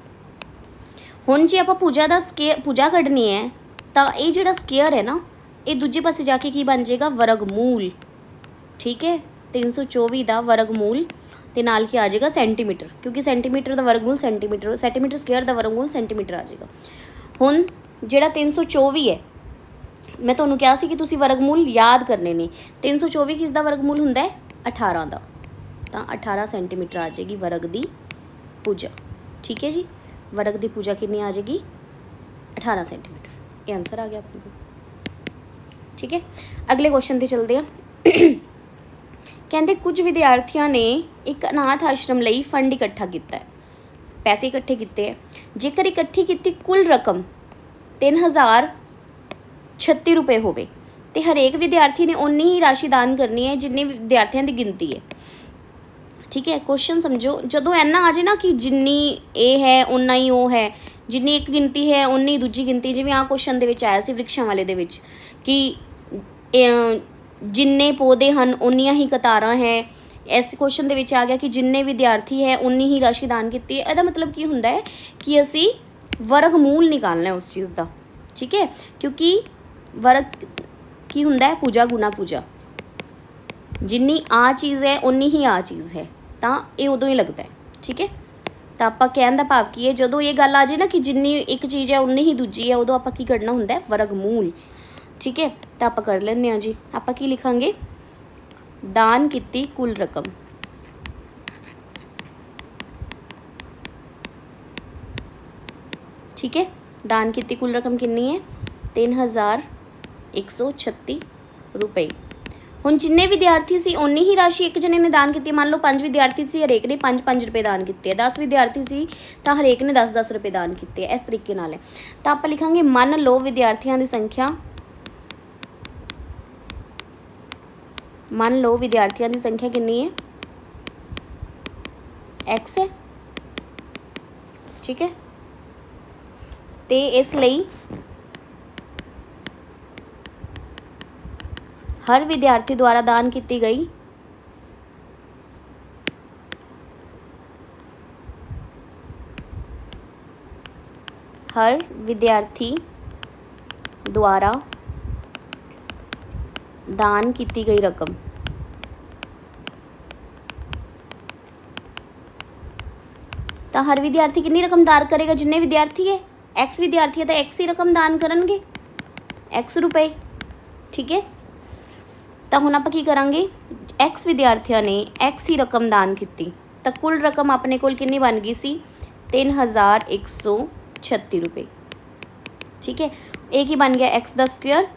ਹੁਣ ਜੇ ਆਪਾਂ ਭੁਜਾ ਦਾ ਭੁਜਾ ਕੱਢਣੀ ਹੈ ਤਾਂ ਇਹ ਜਿਹੜਾ ਸਕੁਅਰ ਹੈ ਨਾ ਇਹ ਦੂਜੇ ਪਾਸੇ ਜਾ ਕੇ ਕੀ ਬਣ ਜਾਏਗਾ ਵਰਗਮੂਲ। ਠੀਕ ਹੈ, 324 ਦਾ ਵਰਗਮੂਲ ਤੇ ਨਾਲ ਕੀ ਆ ਜਾਏਗਾ ਸੈਂਟੀਮੀਟਰ ਕਿਉਂਕਿ ਸੈਂਟੀਮੀਟਰ ਦਾ ਵਰਗਮੂਲ ਸੈਂਟੀਮੀਟਰ ਸਕੁਅਰ ਦਾ ਵਰਗਮੂਲ ਸੈਂਟੀਮੀਟਰ ਆ ਜਾਏਗਾ। ਹੁਣ ਜਿਹੜਾ 324 ਹੈ ਮੈਂ ਤੁਹਾਨੂੰ ਕਿਹਾ ਸੀ ਕਿ ਤੁਸੀਂ ਵਰਗਮੂਲ ਯਾਦ ਕਰਨੇ ਨੇ। 324 ਕਿਸ ਦਾ ਵਰਗਮੂਲ ਹੁੰਦਾ ਹੈ 18 ਦਾ, ਤਾਂ 18 ਸੈਂਟੀਮੀਟਰ ਆ ਜਾਏਗੀ ਵਰਗ ਦੀ ਭੁਜਾ। ਠੀਕ ਹੈ ਜੀ, ਵਰਗ ਦੀ ਭੁਜਾ ਕਿੰਨੀ ਆ ਜਾਏਗੀ 18 ਸੈਂਟੀਮੀਟਰ। ਇਹ ਆਂਸਰ ਆ ਗਿਆ ਆਪਣੇ ਕੋਲ। ਠੀਕ ਹੈ, ਅਗਲੇ ਕੁਐਸਚਨ ਤੇ ਚਲਦੇ ਹਾਂ। ਕਹਿੰਦੇ ਕੁਝ ਵਿਦਿਆਰਥੀਆਂ ਨੇ ਇੱਕ ਅਨਾਥ ਆਸ਼ਰਮ ਲਈ ਫੰਡ ਇਕੱਠਾ ਕੀਤਾ ਹੈ, ਪੈਸੇ ਇਕੱਠੇ ਕੀਤੇ ਹੈ। ਜੇਕਰ ਇਕੱਠੀ ਕੀਤੀ ਕੁੱਲ ਰਕਮ 3036 ਰੁਪਏ ਹੋਵੇ ਤੇ ਹਰੇਕ ਵਿਦਿਆਰਥੀ ਨੇ ਉਨੀ ਹੀ ਰਾਸ਼ੀ ਦਾਨ ਕਰਨੀ ਹੈ ਜਿੰਨੇ ਵਿਦਿਆਰਥੀਆਂ ਦੀ ਗਿਣਤੀ ਹੈ। ਠੀਕ ਹੈ, ਕੁਐਸਚਨ ਸਮਝੋ। ਜਦੋਂ ਇੰਨਾ ਆ ਜਾਏ ਨਾ ਕਿ ਜਿੰਨੀ ਇਹ ਹੈ ਉਨਾ ਹੀ ਉਹ ਹੈ, ਜਿੰਨੀ ਇੱਕ ਗਿਣਤੀ ਹੈ ਉਨੀ ਦੂਜੀ ਗਿਣਤੀ, ਜਿਵੇਂ ਆਹ ਕੁਐਸਚਨ ਦੇ ਵਿੱਚ ਆਇਆ ਸੀ ਵ੍ਰਿਕਸ਼ਾਂ ਵਾਲੇ ਦੇ ਵਿੱਚ ਕਿ ਜਿੰਨੇ ਪੌਦੇ ਹਨ ਉਨੀਆਂ ਹੀ ਕਤਾਰਾਂ ਹੈ। ਇਸ ਕੁਐਸਚਨ ਦੇ ਵਿੱਚ ਆ ਗਿਆ ਕਿ ਜਿੰਨੇ ਵਿਦਿਆਰਥੀ ਹੈ ਉਨੀ ਹੀ ਰਾਸ਼ੀ ਦਾਨ ਕੀਤੀ ਹੈ। ਇਹਦਾ ਮਤਲਬ ਕੀ ਹੁੰਦਾ ਹੈ ਕਿ ਅਸੀਂ ਵਰਗਮੂਲ ਨਿਕਾਲਣਾ ਉਸ ਚੀਜ਼ ਦਾ। ਠੀਕ ਹੈ, ਕਿਉਂਕਿ ਵਰਗ ਕੀ ਹੁੰਦਾ ਹੈ ਭੁਜਾ ਗੁਣਾ ਭੁਜਾ। ਜਿੰਨੀ ਆ ਚੀਜ਼ ਹੈ ਉਨੀ ਹੀ ਆ ਚੀਜ਼ ਹੈ, ਤਾਂ ਇਹ ਉਦੋਂ ਹੀ ਲੱਗਦਾ ਹੈ। ਠੀਕ ਹੈ, ਤਾਂ ਆਪਾਂ ਕਹਿਣ ਦਾ ਭਾਵ ਕੀ ਹੈ ਜਦੋਂ ਇਹ ਗੱਲ ਆ ਜਾਏ ਨਾ ਕਿ ਜਿੰਨੀ ਇੱਕ ਚੀਜ਼ ਹੈ ਉਨੀ ਹੀ ਦੂਜੀ ਹੈ ਉਦੋਂ ਆਪਾਂ ਕੀ ਕਰਨਾ ਹੁੰਦਾ ਹੈ ਵਰਗਮੂਲ। ਠੀਕ ਹੈ, ਤਾਂ ਆਪਾਂ ਕਰ ਲੈਂਦੇ ਹਾਂ ਜੀ। ਆਪਾਂ ਕੀ ਲਿਖਾਂਗੇ ਦਾਨ ਕੀਤੀ ਕੁੱਲ ਰਕਮ। ਠੀਕ ਹੈ, ਦਾਨ ਕੀਤੀ ਕੁੱਲ ਰਕਮ ਕਿੰਨੀ ਹੈ 3136 ਰੁਪਏ। ਹੁਣ ਜਿੰਨੇ ਵਿਦਿਆਰਥੀ ਸੀ ਉਨੀ ਹੀ ਰਾਸ਼ੀ ਇੱਕ ਜਣੇ ਨੇ ਦਾਨ ਕੀਤੀ। ਮੰਨ ਲਓ 5 ਵਿਦਿਆਰਥੀ ਸੀ, ਹਰੇਕ ਨੇ 5-5 ਰੁਪਏ ਦਾਨ ਕੀਤੇ। 10 ਵਿਦਿਆਰਥੀ ਸੀ ਤਾਂ ਹਰੇਕ ਨੇ 10-10 ਰੁਪਏ ਦਾਨ ਕੀਤੇ। ਇਸ ਤਰੀਕੇ ਨਾਲ ਹੈ। ਤਾਂ ਆਪਾਂ ਲਿਖਾਂਗੇ ਮੰਨ ਲਓ ਵਿਦਿਆਰਥੀਆਂ ਦੀ ਸੰਖਿਆ, ਮੰਨ ਲਓ ਵਿਦਿਆਰਥੀਆਂ ਦੀ ਸੰਖਿਆ ਕਿੰਨੀ ਹੈ x ਹੈ। ਠੀਕ ਹੈ, ਤੇ ਇਸ ਲਈ हर विद्यार्थी द्वारा दान की गई हर विद्यार्थी द्वारा दान की गई रकम तो हर विद्यार्थी कितनी रकम दान करेगा जिन्ने विद्यार्थी है x विद्यार्थी है तो x ही रकम दान करनगे x रुपए। ठीक है, तो हुण आपां की करांगे x विद्यार्थियों ने x ही रकम दान की तो कुल रकम अपने कोल कितनी बन गई सी 3136 रुपए। ठीक है, एक ही बन गया x का स्क्वायर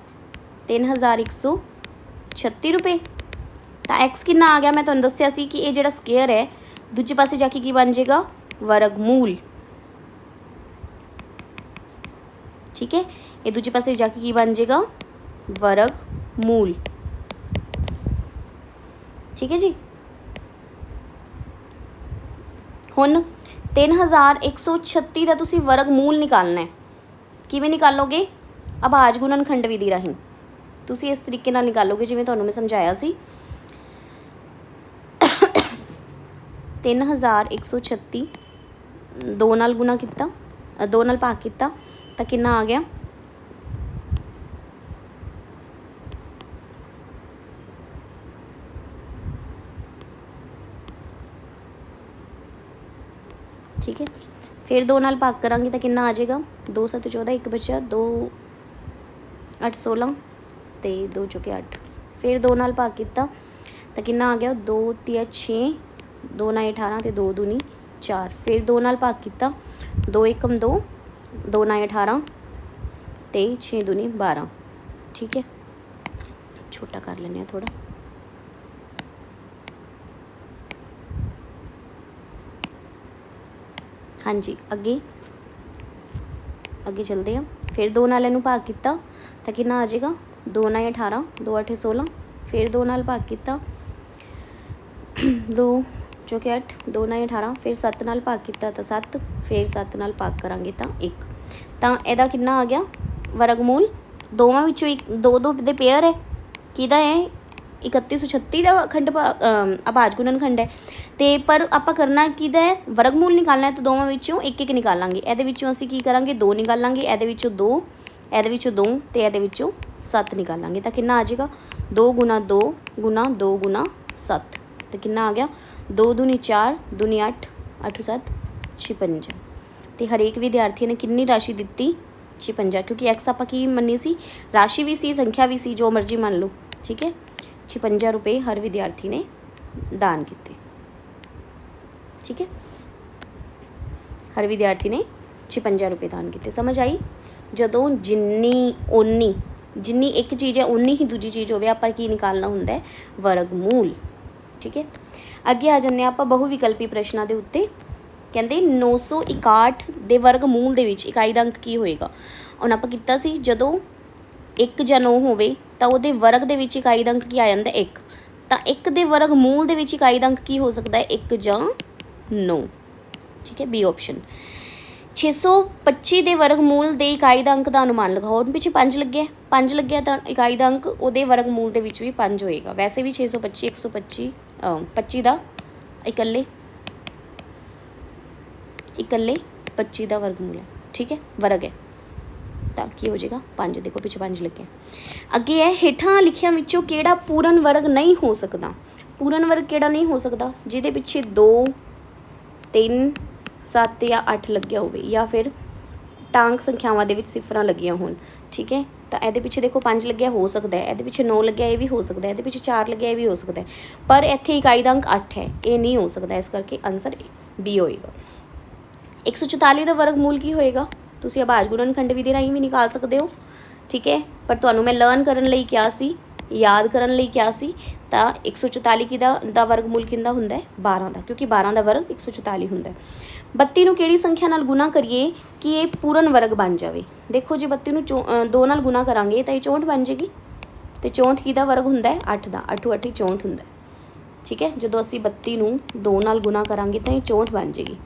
3136 रुपए। तो x कितना आ गया मैं तुहानूं दस्सिया सी कि ये जिहड़ा स्क्वायर है दूजे पासे जाके की बन जाएगा वर्गमूल। ठीक है, ये दूजे पासे जाके की बन जाएगा वर्गमूल। ठीक है जी, हुण 3136 का तुसीं वर्गमूल निकालना है। किवें निकालोगे अभाज गुणनखंड विधि राहीं तुसीं इस तरीके नाल निकालोगे जिवें तुहानूं मैं समझाया सी। 3136 दो नाल गुणा किया, दो नाल भाग किया तो कितना आ गया 3136 ठीक है। फिर 2 नाल भाग करांगे तो कितना आ जाएगा, 2 7 14, 1 बचा 2 8 16 तो 2 चौके 8। फिर 2 नाल भाग किया तो कितना आ गया, 2 3 6, 2 9 18 तो 2 दूनी 4। फिर 2 नाल भाग किया, 2 1 2, 2 9 18 तो 6 दूनी 12। ठीक है, छोटा कर लेने थोड़ा। हाँ जी, अगे अगे चलते हैं। फिर 2 नाल इनू भाग किया तो कितना आ जाएगा, 2 9 18, 2 8 16। फिर 2 नाल भाग किया, 2 चौके 8, 2 9 18। फिर 7 नाल भाग किया तो 7। फिर 7 नाल भाग करांगे तो 1। तो यदा कितना आ गया, वर्गमूल दोवां विचों एक 2 2 दे पेयर है, किहदा है 3136 का खंड अभाज गुणनखंड है। तो पर आपां करना किहदा है, वर्गमूल निकालना है तो दोवां विचों एक एक निकालांगे। इहदे विचों असीं की करांगे, 2 निकालांगे, इहदे विचों 2, इहदे विचों 2 तो इहदे विचों 7 निकालांगे। तो कितना आ जाएगा, 2 गुना 2 गुना 2 गुना 7। तो कितना आ गया, 2 दूनी 4, दूनी 8, 8 7 56। तो हरेक विद्यार्थी ने कितनी राशि दिती, 56, क्योंकि एक्स आपां की मन्नी सी, राशि भी सी संख्या भी सी, जो मर्जी मान लो। ठीक है, 56 रुपये हर विद्यार्थी ने दान किए। ठीक है, हर विद्यार्थी ने 56 रुपये दान किए। समझ आई, जदों जिन्नी ओनी जिन्नी एक चीज़ है उन्नी ही दूजी चीज़ होवे, आपां की निकालना हुंदा है, वर्गमूल। ठीक है, अगे आ जाने आपां बहुविकल्पी प्रश्नों के उत्ते। कहते 961 के वर्गमूल दे विच इकाई दा अंक की होएगा। हुण आपां कीता सी, जदों 1 ਜਾਂ 9 होवे तो वो वर्ग दे विच इकाई दा अंक की आ जांदा 1। तो 1 के वर्गमूल दे विच इकाई दा अंक की हो सकता है, 1 ਜਾਂ 9। ठीक है, बी ऑप्शन। 625 के वर्गमूल के इकाई का अंक का अनुमान लगाओ। पिछे 5 लगे, 5 लगे तो इकाई का अंक वो वर्गमूल के भी 5 होएगा। वैसे भी 625 125 25 का इकल्ले 25 का वर्गमूल है। ठीक है, वर्ग है तो की हो जाएगा 5। देखो पिछे 5 लगे। अगे है, हेठां लिखियां विचों किहड़ा पूर्ण वर्ग नहीं हो सकता। पूर्ण वर्ग किहड़ा नहीं हो सकता, जिहदे पिछे 2 3 7 या 8 लग्या होवे, या फिर टांग संख्यावां दे विच सिफरां लगियां होण। ठीक है, तो ये पिछे देखो 5 लग्या हो सकता है, ये पिछे 9 लग्या ये भी हो सकता है, ये पिछे 4 लग्या ये भी हो सकता है, पर इत्थे इकाई दा अंक 8 है, ये नहीं हो सकता। इस करके आंसर बी होएगा। 144 का वर्गमूल की होएगा, तुसी अभाज गुणनखंड विधि राही भी निकाल सकते हो। ठीक है, पर तुहानूं मैं लर्न करन लई क्या सी, याद करन लई क्या सी, तो 144 की दा वर्गमूल किंदा हुंदा है, 12 का, क्योंकि 12 का वर्ग 144 हुंदा है। 32 नूं किहड़ी संख्या नाल गुणा करिए कि ये पूर्ण वर्ग बन जाए। देखो जी 32 नूं 2 नाल गुणा करांगे तो ये 64 बन जाएगी। तो 64 किहदा वर्ग हुंदा है, 8 का, 8 8 64 हुंदा है। ठीक है, जदों असीं 32 नूं 2 नाल गुणा करांगे तो ये 64 बन जाएगी।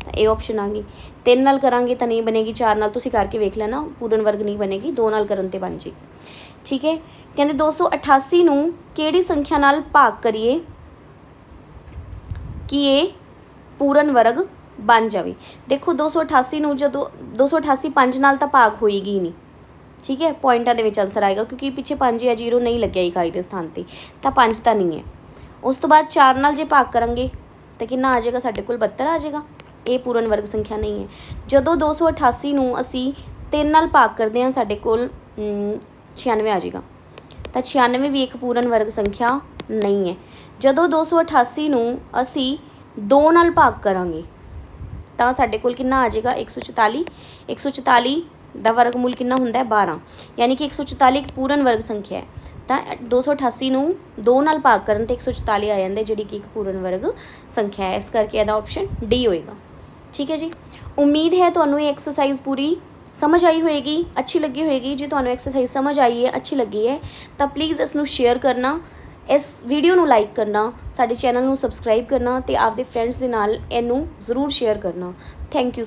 तो ये ऑप्शन आ गई। 3 नाल करांगे तो नहीं बनेगी, 4 नाल तुसीं करके वेख लेना, पूर्ण वर्ग नहीं बनेगी, 2 नाल करन ते बन जाएगी। ठीक है, कहते 288 नूं किहड़ी संख्या नाल भाग करिए कि ये पूर्ण वर्ग बन जाए। देखो 288 नूं जदों 288 5 नाल तां भाग होएगी ही नहीं। ठीक है, पॉइंटां दे विच आंसर आएगा, क्योंकि पिछे 5 या 0 नहीं लग्या इकाई के स्थान पर, तो 5 तो नहीं है। उस तो बाद 4 नाल जे भाग करांगे तो कितना आ जाएगा, साडे कोल 72 आ जाएगा। ये पूर्ण वर्ग संख्या नहीं है। जदों 288 नूं असीं 3 नाल भाग करते हैं, साडे कोल 96 आ जाएगा। तो 96 भी एक पूर्ण वर्ग संख्या नहीं है। जदों 288 नूं असीं 2 नाल भाग करांगे तो साडे कोल कितना आ जाएगा, 144। 144 का वर्गमूल कितना हुंदा है, 12, यानी कि 144 एक पूर्ण वर्ग संख्या है। तो 288 नूं 2 नाल भाग करन ते 144 आ जांदा, जिहड़ी कि एक पूर्ण वर्ग संख्या है। इस करके इहदा ऑप्शन डी होएगा। ठीक है जी, उम्मीद है तुहानूं ये एक्सरसाइज पूरी समझ आई होएगी, अच्छी लगी होएगी। जो तुहानूं एक्सरसाइज समझ आई है, अच्छी लगी है, तो प्लीज़ इसनूं शेयर करना, इस वीडियो नूं लाइक करना, साडे चैनल नूं सबसक्राइब करना, ते आपदे फ्रेंड्स दे नाल इहनूं ज़रूर शेयर करना। Thank you.